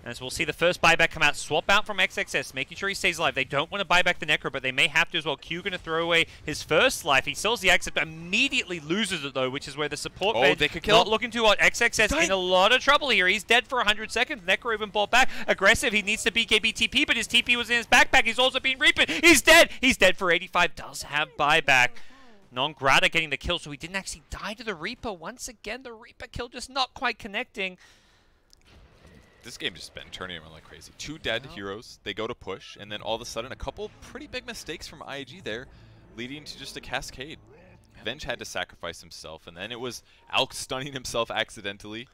As we'll see the first buyback come out, swap out from XXS, making sure he stays alive. They don't want to buy back the Necro, but they may have to as well. Q going to throw away his first life. He sells the Accept, immediately loses it though, which is where the support they could kill. Not looking too hot. XXS in a lot of trouble here. He's dead for 100 seconds. Necro even bought back. Aggressive. He needs to BKB TP, but his TP was in his backpack. He's also being reaped. He's dead. He's dead for 85. Does have buyback. Non-Grata getting the kill, so he didn't actually die to the Reaper. Once again, the Reaper kill just not quite connecting. This game just been turning around like crazy. 2 dead heroes, they go to push, and then all of a sudden a couple pretty big mistakes from IG there, leading to just a cascade. Venge had to sacrifice himself, and then it was Alk stunning himself accidentally,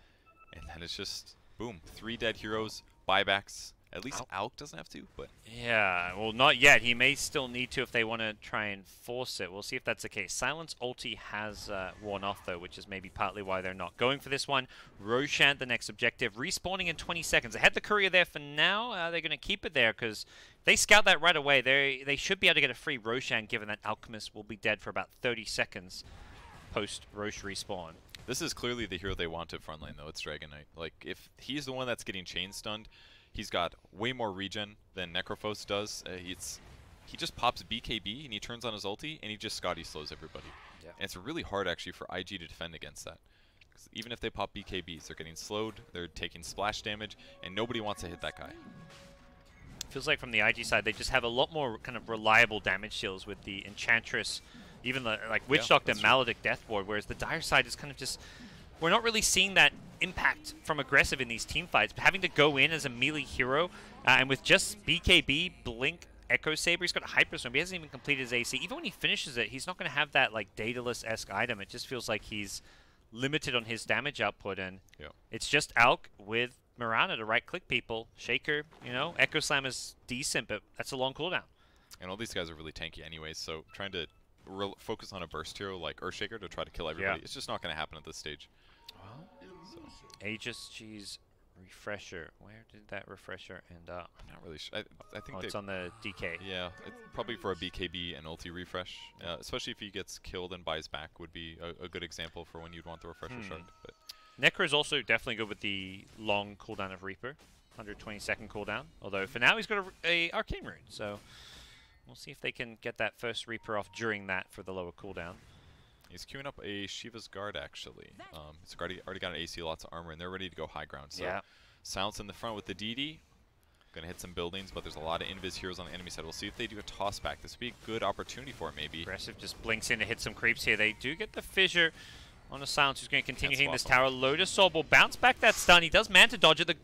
and then it's just, boom, 3 dead heroes, buybacks. At least Alk doesn't have to, but... Yeah, well, not yet. He may still need to if they want to try and force it. We'll see if that's the case. Silence ulti has worn off, though, which is maybe partly why they're not going for this one. Roshan, the next objective, respawning in 20 seconds. They had the courier there for now. They're going to keep it there, because if they scout that right away, they should be able to get a free Roshan, given that Alchemist will be dead for about 30 seconds post-Rosh respawn. This is clearly the hero they want at frontline, though. It's Dragon Knight. Like, if he's the one that's getting chain stunned, he's got way more regen than Necrophos does. He just pops BKB and he turns on his ulti and he just Scotty slows everybody. Yeah. And it's really hard actually for IG to defend against that. Even if they pop BKBs, they're getting slowed, they're taking splash damage, and nobody wants to hit that guy. Feels like from the IG side, they just have a lot more kind of reliable damage shields with the Enchantress, even the Witch Doctor, Maledict, Deathward, whereas the Dire side is kind of just... We're not really seeing that impact from aggressive in these team fights, but having to go in as a melee hero, and with just BKB, Blink, Echo Saber, he's got a Hyperstorm, he hasn't even completed his AC. Even when he finishes it, he's not going to have that like Daedalus-esque item. It just feels like he's limited on his damage output, and it's just Alk with Mirana to right-click people. Shaker, you know, Echo Slam is decent, but that's a long cooldown. And all these guys are really tanky anyways, so trying to focus on a burst hero like Earthshaker to try to kill everybody, it's just not going to happen at this stage. Aegis, geez, refresher. Where did that refresher end up? I'm not really sure. I think it's on the DK. Yeah, probably for a BKB and ulti refresh, especially if he gets killed and buys back would be a good example for when you'd want the refresher shard. But Necro is also definitely good with the long cooldown of Reaper, 120-second cooldown. Although for now he's got a Arcane Rune, so we'll see if they can get that first Reaper off during that for the lower cooldown. He's queuing up a Shiva's Guard, actually. He's already got an AC, lots of armor, and they're ready to go high ground. So Silence in the front with the DD. Gonna hit some buildings, but there's a lot of invis heroes on the enemy side. We'll see if they do a toss back. This would be a good opportunity for it, maybe. Aggressive just blinks in to hit some creeps here. They do get the Fissure on a Silence, who's going to continue hitting this tower. Lotus Soul will bounce back that stun. He does Manta dodge it. The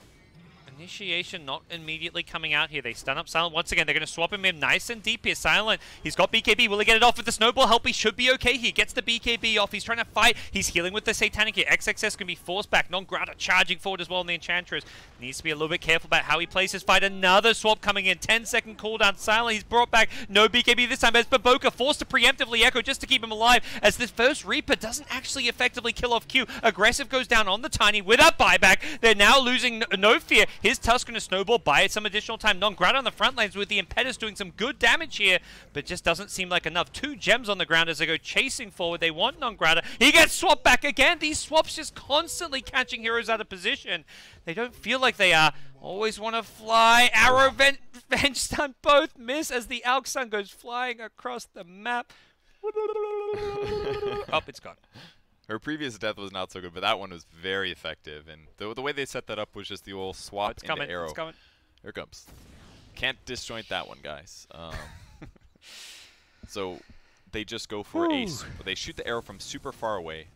initiation not immediately coming out here. They stun up Silent once again. They're going to swap him in nice and deep here. Silent, he's got BKB. Will he get it off with the Snowball help? He should be okay. He gets the BKB off. He's trying to fight. He's healing with the Satanic here. XXS can be forced back. Non-Grata charging forward as well in the Enchantress. Needs to be a little bit careful about how he plays his fight. Another swap coming in. 10-second cooldown. Silent, he's brought back. No BKB this time as Baboka forced to preemptively echo just to keep him alive, as this first Reaper doesn't actually effectively kill off Q. Aggressive goes down on the Tiny without buyback. They're now losing no fear. His Tusk going to Snowball, buy some additional time. Non-Grata on the front lanes with the Impetus doing some good damage here, but just doesn't seem like enough. 2 gems on the ground as they go chasing forward. They want Non-Grata. He gets swapped back again. These swaps just constantly catching heroes out of position. They don't feel like they are. Always want to fly. Arrow Venge Stun both miss as the Alk Sun goes flying across the map. Oh, it's gone. Her previous death was not so good, but that one was very effective. And the way they set that up was just the old swap into arrow. It's coming. Here it comes. Can't disjoint that one, guys. So they just go for they shoot the arrow from super far away,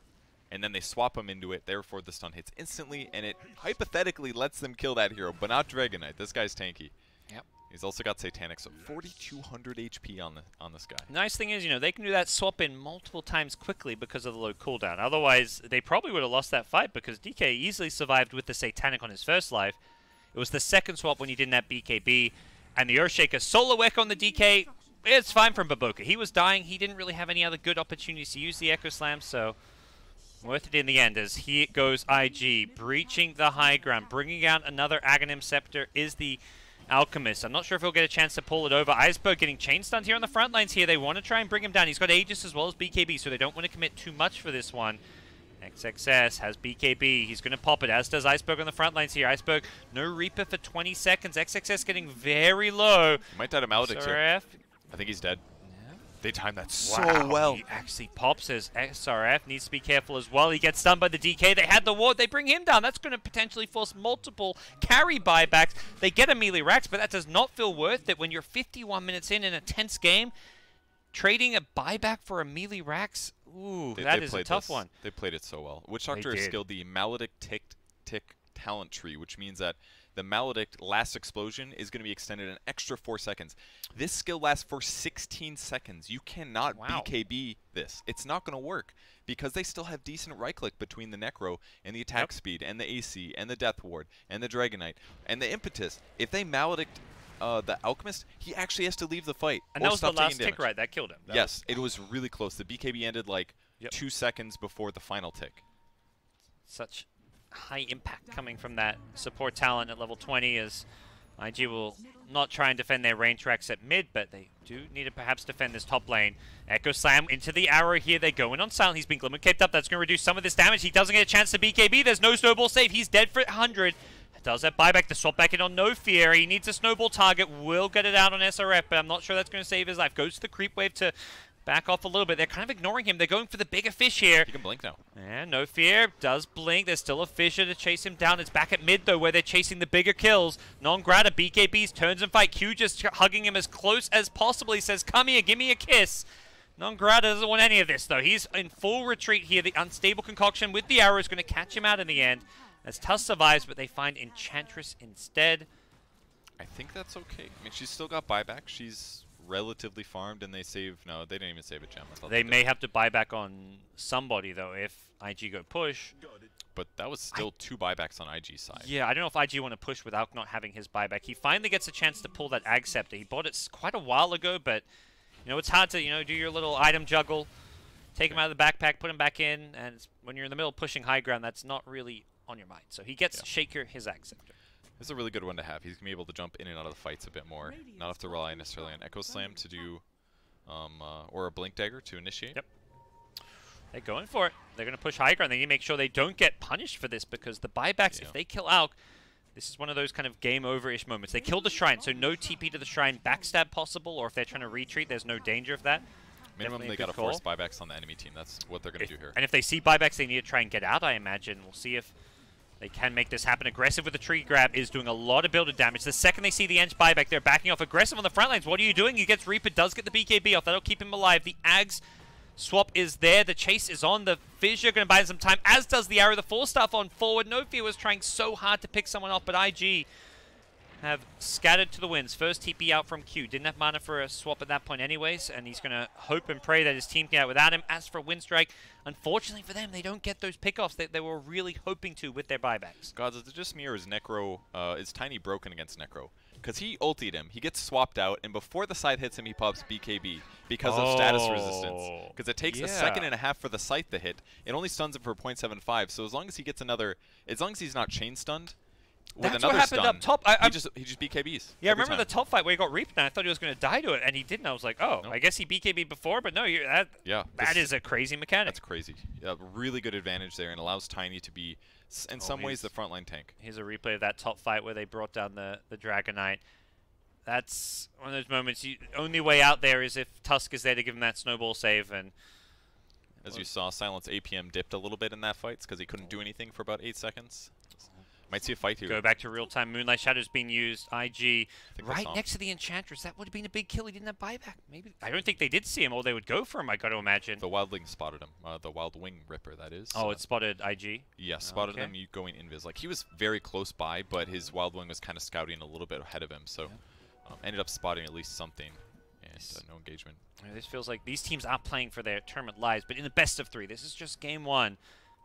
and then they swap them into it. Therefore, the stun hits instantly, and it hypothetically lets them kill that hero, but not Dragonite. This guy's tanky. Yep. He's also got Satanic, so 4,200 HP on this guy. Nice thing is, you know, they can do that swap in multiple times quickly because of the low cooldown. Otherwise, they probably would have lost that fight because DK easily survived with the Satanic on his first life. It was the second swap when he didn't have BKB, and the Earthshaker solo echo on the DK. It's fine from Baboka. He was dying. He didn't really have any other good opportunities to use the Echo Slam, so worth it in the end as here goes IG, breaching the high ground, bringing out another Aghanim Scepter is the Alchemist. I'm not sure if he'll get a chance to pull it over. Iceberg getting chain stunned here on the front lines here. They want to try and bring him down. He's got Aegis as well as BKB, so they don't want to commit too much for this one. XXS has BKB. He's going to pop it, as does Iceberg on the front lines here. Iceberg, no Reaper for 20 seconds. XXS getting very low. He might die to Maledict here. I think he's dead. Yeah. They timed that so well. He actually pops as SRF. Needs to be careful as well. He gets stunned by the DK. They had the ward. They bring him down. That's going to potentially force multiple carry buybacks. They get a melee racks, but that does not feel worth it when you're 51 minutes in a tense game. Trading a buyback for a melee racks, ooh, that is a tough one. They played it so well. Witch Doctor has skilled the Maledict tick talent tree, which means that the Maledict last explosion is going to be extended an extra 4 seconds. This skill lasts for 16 seconds. You cannot BKB this. It's not going to work because they still have decent right-click between the Necro and the attack speed and the AC and the Death Ward and the Dragonite and the Impetus. If they Maledict the Alchemist, he actually has to leave the fight. And that was the last tick, right? That killed him. Yes, it was really close. The BKB ended like 2 seconds before the final tick. Such high impact coming from that support talent at level 20 as IG will not try and defend their range tracks at mid, but they do need to perhaps defend this top lane. Echo Slam into the arrow here. They go in on silent. He's been Glimmer kept up. That's going to reduce some of this damage. He doesn't get a chance to BKB. There's no snowball save. He's dead for 100. Does that buyback to swap back in on No Fear. He needs a snowball target. Will get it out on SRF, but I'm not sure that's going to save his life. Goes to the creep wave to back off a little bit. They're kind of ignoring him. They're going for the bigger fish here. He can blink now. And No Fear does blink. There's still a Fissure to chase him down. It's back at mid, though, where they're chasing the bigger kills. Non-grata, BKBs, turns and fight. Q just hugging him as close as possible. He says, come here, give me a kiss. Non-grata doesn't want any of this, though. He's in full retreat here. The unstable concoction with the arrow is going to catch him out in the end. As Tuss survives, but they find Enchantress instead. I think that's okay. I mean, she's still got buyback. She's relatively farmed, and they save... No, they didn't even save a gem. They may have to buy back on somebody, though, if IG go push. But that was still 2 buybacks on IG's side. Yeah, I don't know if IG want to push without not having his buyback. He finally gets a chance to pull that Ag Scepter. He bought it quite a while ago, but, you know, it's hard to, you know, do your little item juggle, take him out of the backpack, put him back in, and when you're in the middle of pushing high ground, that's not really on your mind. So he gets Shaker, his Ag Scepter. This is a really good one to have. He's going to be able to jump in and out of the fights a bit more. Not have to rely necessarily on Echo Slam to do, or a Blink Dagger to initiate. Yep. They're going for it. They're going to push high ground. They need to make sure they don't get punished for this because the buybacks, if they kill Alk, this is one of those kind of game over-ish moments. They killed the Shrine, so no TP to the Shrine backstab possible, or if they're trying to retreat, there's no danger of that. Minimum, they got to force buybacks on the enemy team. That's what they're going to do here. And if they see buybacks, they need to try and get out, I imagine. We'll see if they can make this happen. Aggressive with the tree grab is doing a lot of builder damage. The second they see the Ench buyback, they're backing off. Aggressive on the front lines. What are you doing? He gets Reaper, does get the BKB off. That'll keep him alive. The Ags swap is there. The chase is on. The Fissure going to buy some time, as does the arrow. The 4-staff on forward. No Fear was trying so hard to pick someone off, but IG have scattered to the winds. First TP out from Q. Didn't have mana for a swap at that point anyways, and he's going to hope and pray that his team can get out without him. As for Windstrike, unfortunately for them, they don't get those pickoffs that they were really hoping to with their buybacks. Gods, is it just me or is Necro, is Tiny broken against Necro? Because he ultied him, he gets swapped out, and before the side hits him, he pops BKB because of status resistance. Because it takes a second and a half for the Scythe to hit. It only stuns him for 0.75, so as long as he gets another, as long as he's not chain stunned, with That's another what happened stun, up top. he just BKBs. Yeah, I remember the top fight where he got reaped, and I thought he was going to die to it, and he didn't. I was like, oh, I guess he BKB'd before, but no, that is a crazy mechanic. That's crazy. Really good advantage there, and allows Tiny to be, in some ways, the frontline tank. Here's a replay of that top fight where they brought down the Dragonite. that's one of those moments. Only way out there is if Tusk is there to give him that snowball save. And as you saw, Silence APM dipped a little bit in that fight because he couldn't do anything for about 8 seconds. Might see a fight here. Go back to real-time. Moonlight Shadow's being used. IG right next to the Enchantress. That would have been a big kill. He didn't have buyback. Maybe. I don't think they did see him, or they would go for him, I got to imagine. The Wildling spotted him. The Wild Wing Ripper, that is. Oh, it spotted IG? Yeah, spotted him going invis. Like, he was very close by, but his Wild Wing was kind of scouting a little bit ahead of him, so ended up spotting at least something, and no engagement. This feels like these teams are playing for their tournament lives, but in the best of 3. This is just game 1.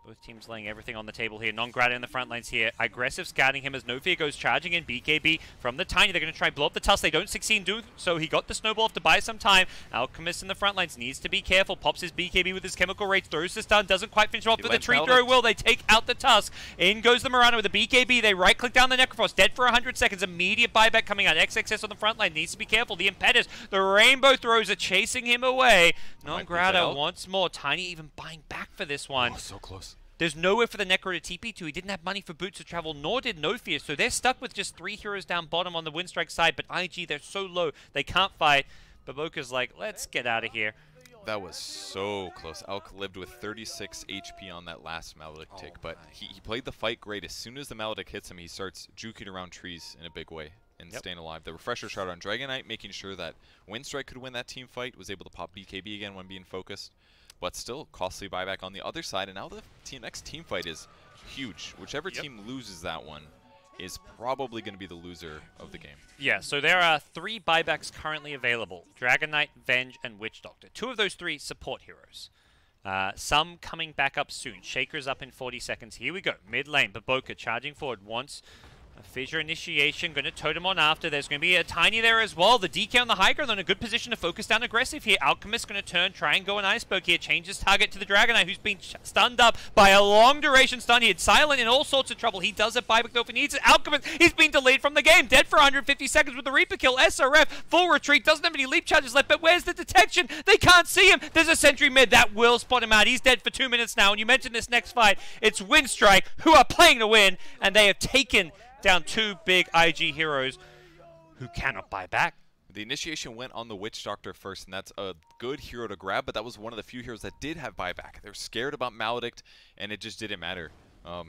Both teams laying everything on the table here. Non-Grata in the front lines here. Aggressive scouting him as No Fear goes charging in. BKB from the Tiny. They're going to try blow up the Tusk. They don't succeed in doing so. He got the snowball off to buy some time. Alchemist in the front lines needs to be careful. Pops his BKB with his chemical rates. Throws the stun. Doesn't quite finish off with the tree throw. Will they take out the Tusk? In goes the Mirana with the BKB. They right-click down the Necrophos. Dead for 100 seconds. Immediate buyback coming out. XXS on the front line. Needs to be careful. The Impetus. The Rainbow Throws are chasing him away. Non-Grata once more. Tiny even buying back for this one. Oh, so close. There's nowhere for the Necro to TP to. He didn't have money for boots to travel, nor did No Fear. So they're stuck with just 3 heroes down bottom on the Windstrike side. But IG, they're so low, they can't fight. Baboka's like, let's get out of here. That was so close. Alk lived with 36 HP on that last Maledict tick. But he played the fight great. As soon as the Maledict hits him, he starts juking around trees in a big way and staying alive. The Refresher shot on Dragon Knight, making sure that Windstrike could win that team fight. Was able to pop BKB again when being focused. But still, costly buyback on the other side, and now the next team fight is huge. Whichever team loses that one is probably going to be the loser of the game. Yeah, so there are 3 buybacks currently available. Dragon Knight, Venge, and Witch Doctor. 2 of those 3 support heroes. Some coming back up soon. Shaker's up in 40 seconds. Here we go. Mid lane, Baboka charging forward once. A Fissure initiation, going to totem on after. There's going to be a Tiny there as well. The DK on the high ground in a good position to focus down aggressive here. Alchemist going to turn, try and go an Iceberg here. Changes target to the Dragon Knight, who's been stunned up by a long duration stun here. Silent in all sorts of trouble. He does have buyback though if he needs it. Alchemist, he's been delayed from the game. Dead for 150 seconds with the Reaper kill. SRF, full retreat. Doesn't have any leap charges left, but where's the detection? They can't see him. There's a sentry mid. That will spot him out. He's dead for 2 minutes now. And you mentioned this next fight. It's Windstrike, who are playing to win, and they have taken down 2 big IG heroes who cannot buy back. The initiation went on the Witch Doctor first, and that's a good hero to grab, but that was one of the few heroes that did have buyback. They were scared about Maledict, and it just didn't matter.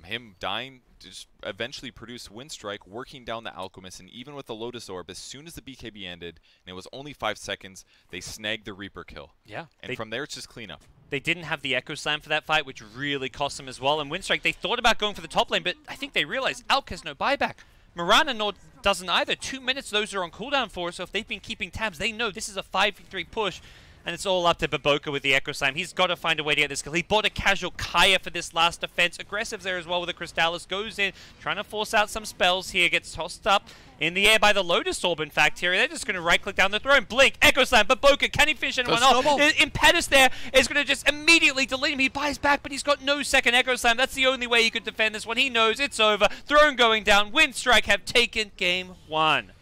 Him dying just eventually produced Windstrike, working down the Alchemist, and even with the Lotus Orb, as soon as the BKB ended, and it was only 5 seconds, they snagged the Reaper kill. Yeah. And from there, it's just cleanup. They didn't have the Echo Slam for that fight, which really cost them as well. And Windstrike, they thought about going for the top lane, but I think they realized Alk has no buyback. Mirana nor doesn't either. 2 minutes, those are on cooldown for, so if they've been keeping tabs, they know this is a 5v3 push. And it's all up to Baboka with the Echo Slam. He's got to find a way to get this kill. He bought a casual Kaya for this last defense. Aggressive there as well with the Crystallis. Goes in, trying to force out some spells here. Gets tossed up in the air by the Lotus Orb, in fact, here. They're just going to right-click down the throne. Blink, Echo Slam, Baboka. Can he finish anyone off? Impetus there is going to just immediately delete him. He buys back, but he's got no second Echo Slam. That's the only way he could defend this one. He knows it's over. Throne going down. Windstrike have taken game 1.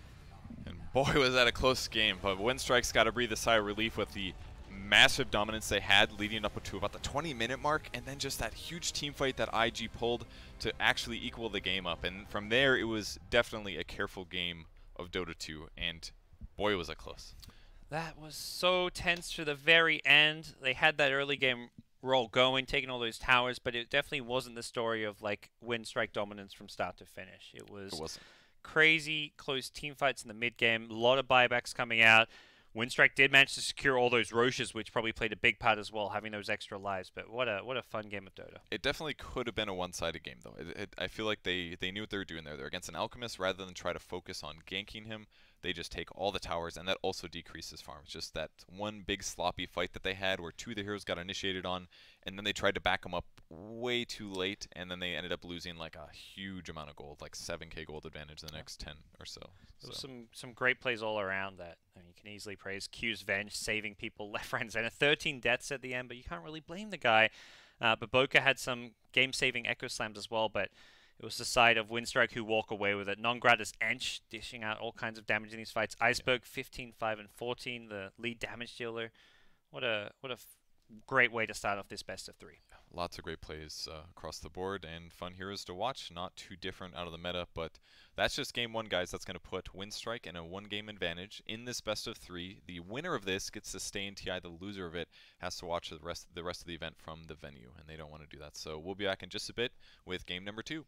Boy, was that a close game, but Windstrike's got to breathe a sigh of relief with the massive dominance they had leading up to about the 20-minute mark, and then just that huge team fight that IG pulled to actually equal the game up. And from there, it was definitely a careful game of Dota 2, and boy, was it close. That was so tense to the very end. They had that early game roll going, taking all those towers, but it definitely wasn't the story of like Windstrike dominance from start to finish. It wasn't. Crazy close team fights in the mid game, a lot of buybacks coming out. Windstrike did manage to secure all those Roches, which probably played a big part as well, having those extra lives. But what a fun game of Dota. It definitely could have been a one-sided game, though. I feel like they knew what they were doing there. They're against an Alchemist. Rather than try to focus on ganking him, they just take all the towers, and that also decreases farm. It's just that one big sloppy fight that they had where 2 of the heroes got initiated on, and then they tried to back them up way too late, and then they ended up losing like a huge amount of gold, like 7k gold advantage in the next 10 or so. There was some great plays all around that. I mean, you can easily praise Q's Venge, saving people left, right, and center. 13 deaths at the end, but you can't really blame the guy. Baboka had some game-saving Echo Slams as well, but it was the side of Windstrike who walk away with it. Non-Grata's Ench dishing out all kinds of damage in these fights. Iceberg 15, 5, and 14, the lead damage dealer. What a great way to start off this best of 3. Lots of great plays across the board and fun heroes to watch. Not too different out of the meta, but that's just game one, guys. That's going to put Winstrike in a one-game advantage in this best of three. The winner of this gets to stay in TI. The loser of it has to watch the rest of the event from the venue, and they don't want to do that. So we'll be back in just a bit with game number 2.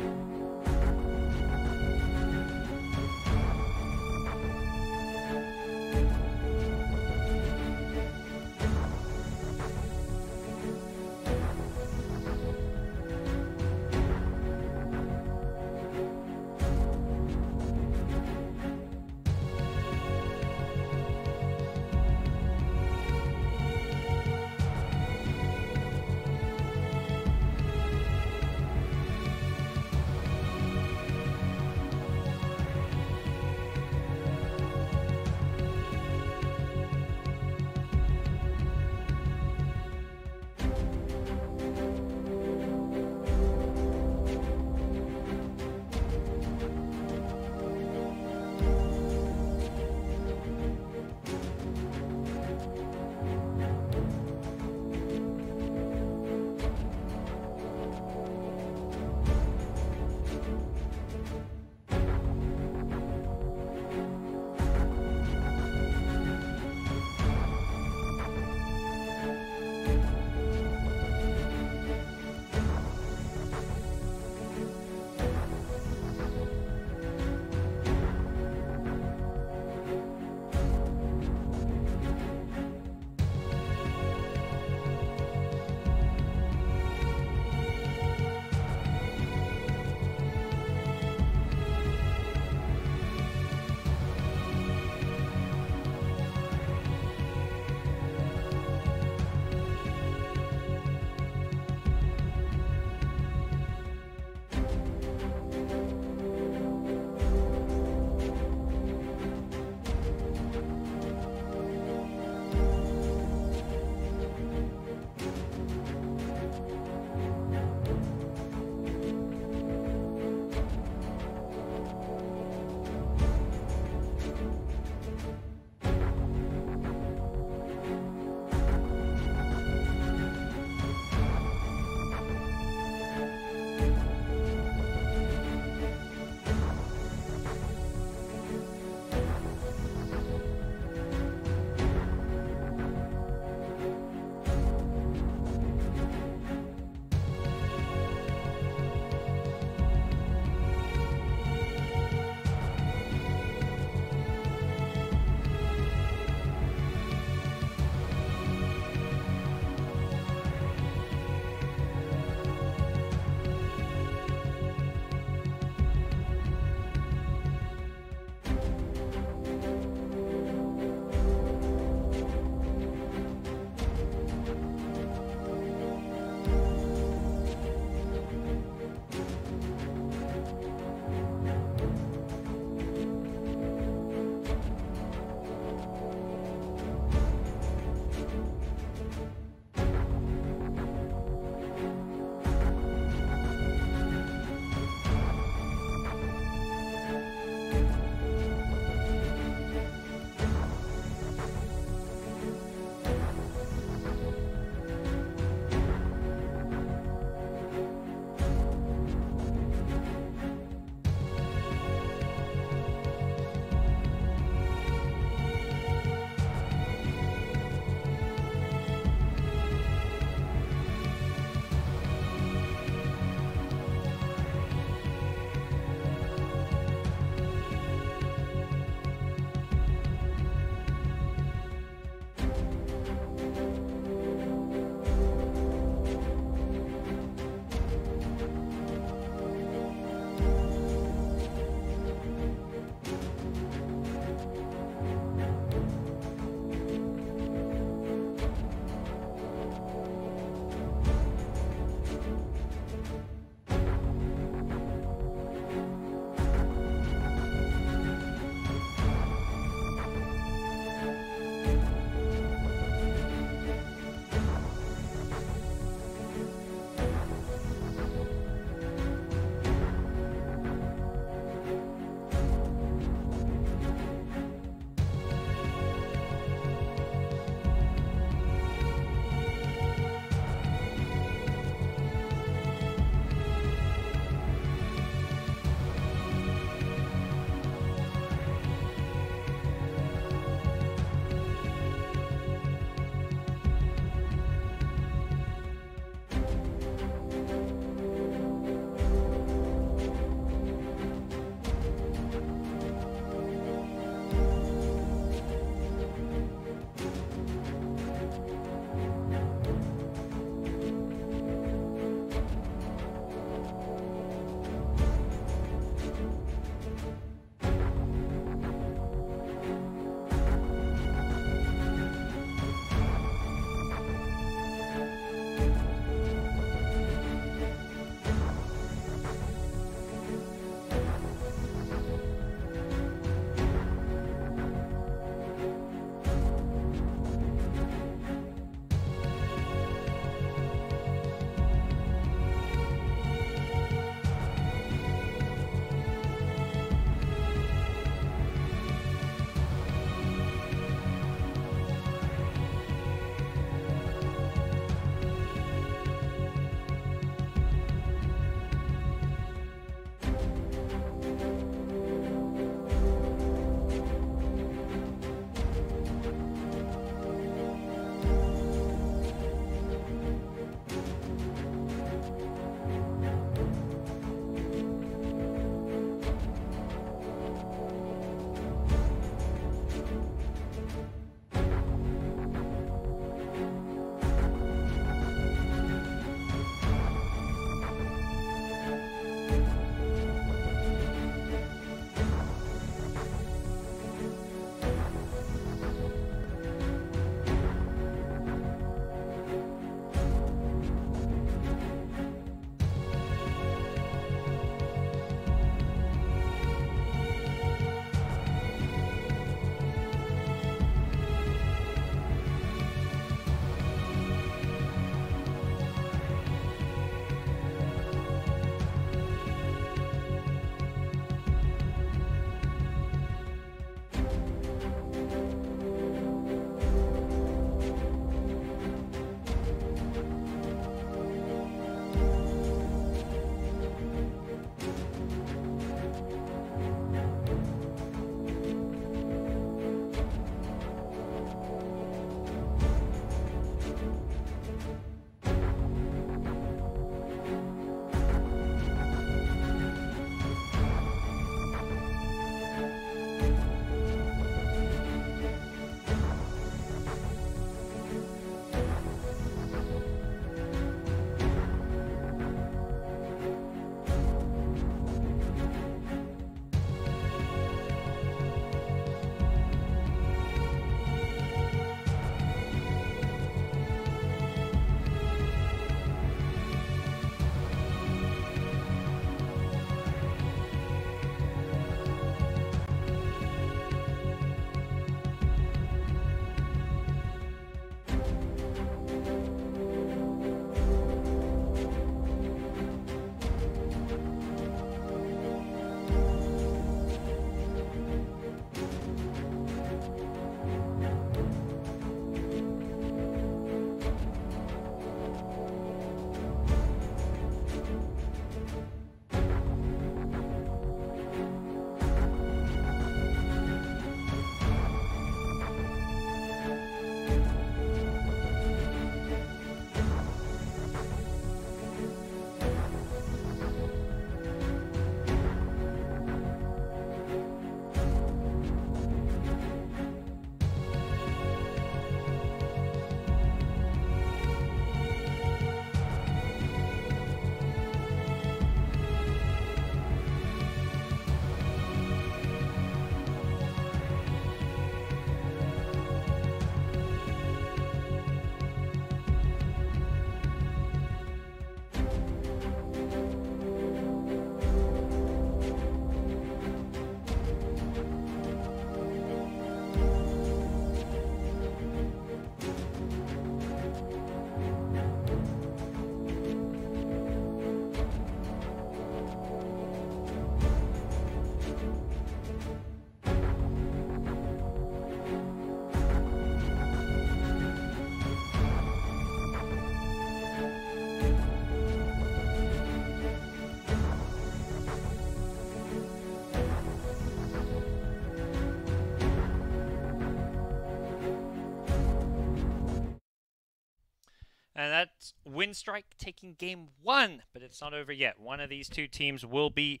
And that's Winstrike taking game 1, but it's not over yet. One of these two teams will be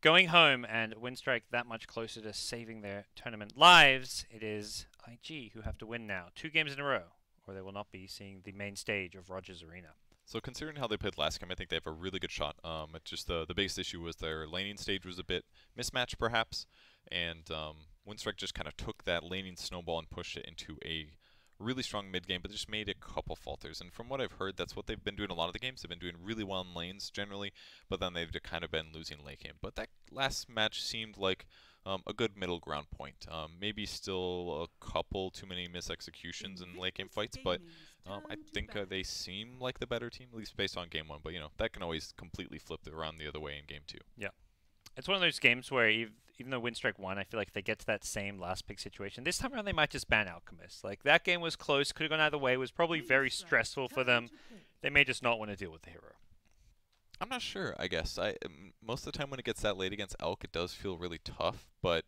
going home, and Winstrike that much closer to saving their tournament lives. It is IG who have to win now. 2 games in a row, or they will not be seeing the main stage of Rogers Arena. So considering how they played last game, I think they have a really good shot. Just the biggest issue was their laning stage was a bit mismatched, perhaps, and Winstrike just kind of took that laning snowball and pushed it into a really strong mid game, but just made a couple falters. And from what I've heard, that's what they've been doing a lot of the games. They've been doing really well in lanes generally, but then they've kind of been losing late game. But that last match seemed like a good middle ground point. Maybe still a couple too many misexecutions in late game fights, but I think they seem like the better team, at least based on game 1. But you know, that can always completely flip it around the other way in game 2. Yeah. It's one of those games where even though Winstrike won, I feel like they get to that same last pick situation. This time around, they might just ban Alchemist. Like, that game was close, could have gone either way, was probably very stressful for them. They may just not want to deal with the hero. I'm not sure, I guess. Most of the time when it gets that late against Elk, it does feel really tough, but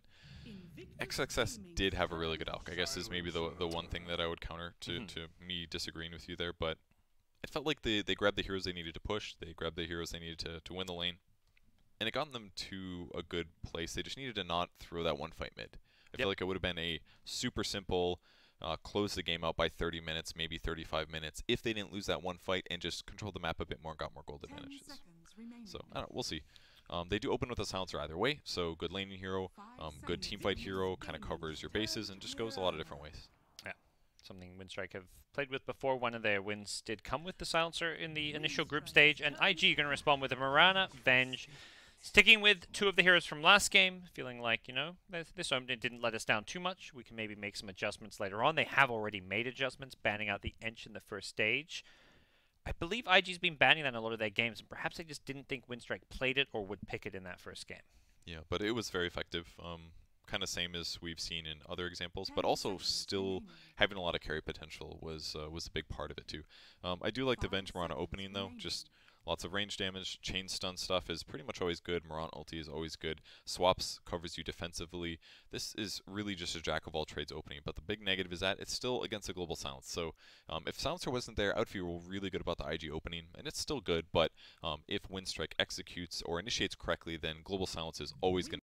XXS did have a really good Elk. I guess is maybe the one thing that I would counter to me disagreeing with you there, but it felt like they grabbed the heroes they needed to push, they grabbed the heroes they needed to win the lane, and it got them to a good place. They just needed to not throw that one fight mid. I feel like it would have been a super simple close the game out by 30 minutes, maybe 35 minutes, if they didn't lose that one fight and just controlled the map a bit more and got more gold advantages. So, I don't know, we'll see. They do open with a silencer either way, so good laning hero, good teamfight hero, kind of covers your bases and just goes a lot of different ways. Yeah, something Winstrike have played with before. One of their wins did come with the silencer in the initial group stage, and IG going to respond with a Mirana, Venge. Sticking with 2 of the heroes from last game, feeling like, you know, this opening didn't let us down too much. We can maybe make some adjustments later on. They have already made adjustments, banning out the Ench in the first stage. I believe IG's been banning that in a lot of their games, and perhaps they just didn't think Winstrike played it or would pick it in that first game. Yeah, but it was very effective. Kind of same as we've seen in other examples, but also still having a lot of carry potential was a big part of it too. I do like the Venge Mirana opening though, just lots of range damage, chain stun stuff is pretty much always good. Mirana ulti is always good. Swaps covers you defensively. This is really just a jack of all trades opening, but the big negative is that it's still against a global silence. So if Silencer wasn't there, I would feel really good about the IG opening, and it's still good, but if Winstrike executes or initiates correctly, then global silence is always going to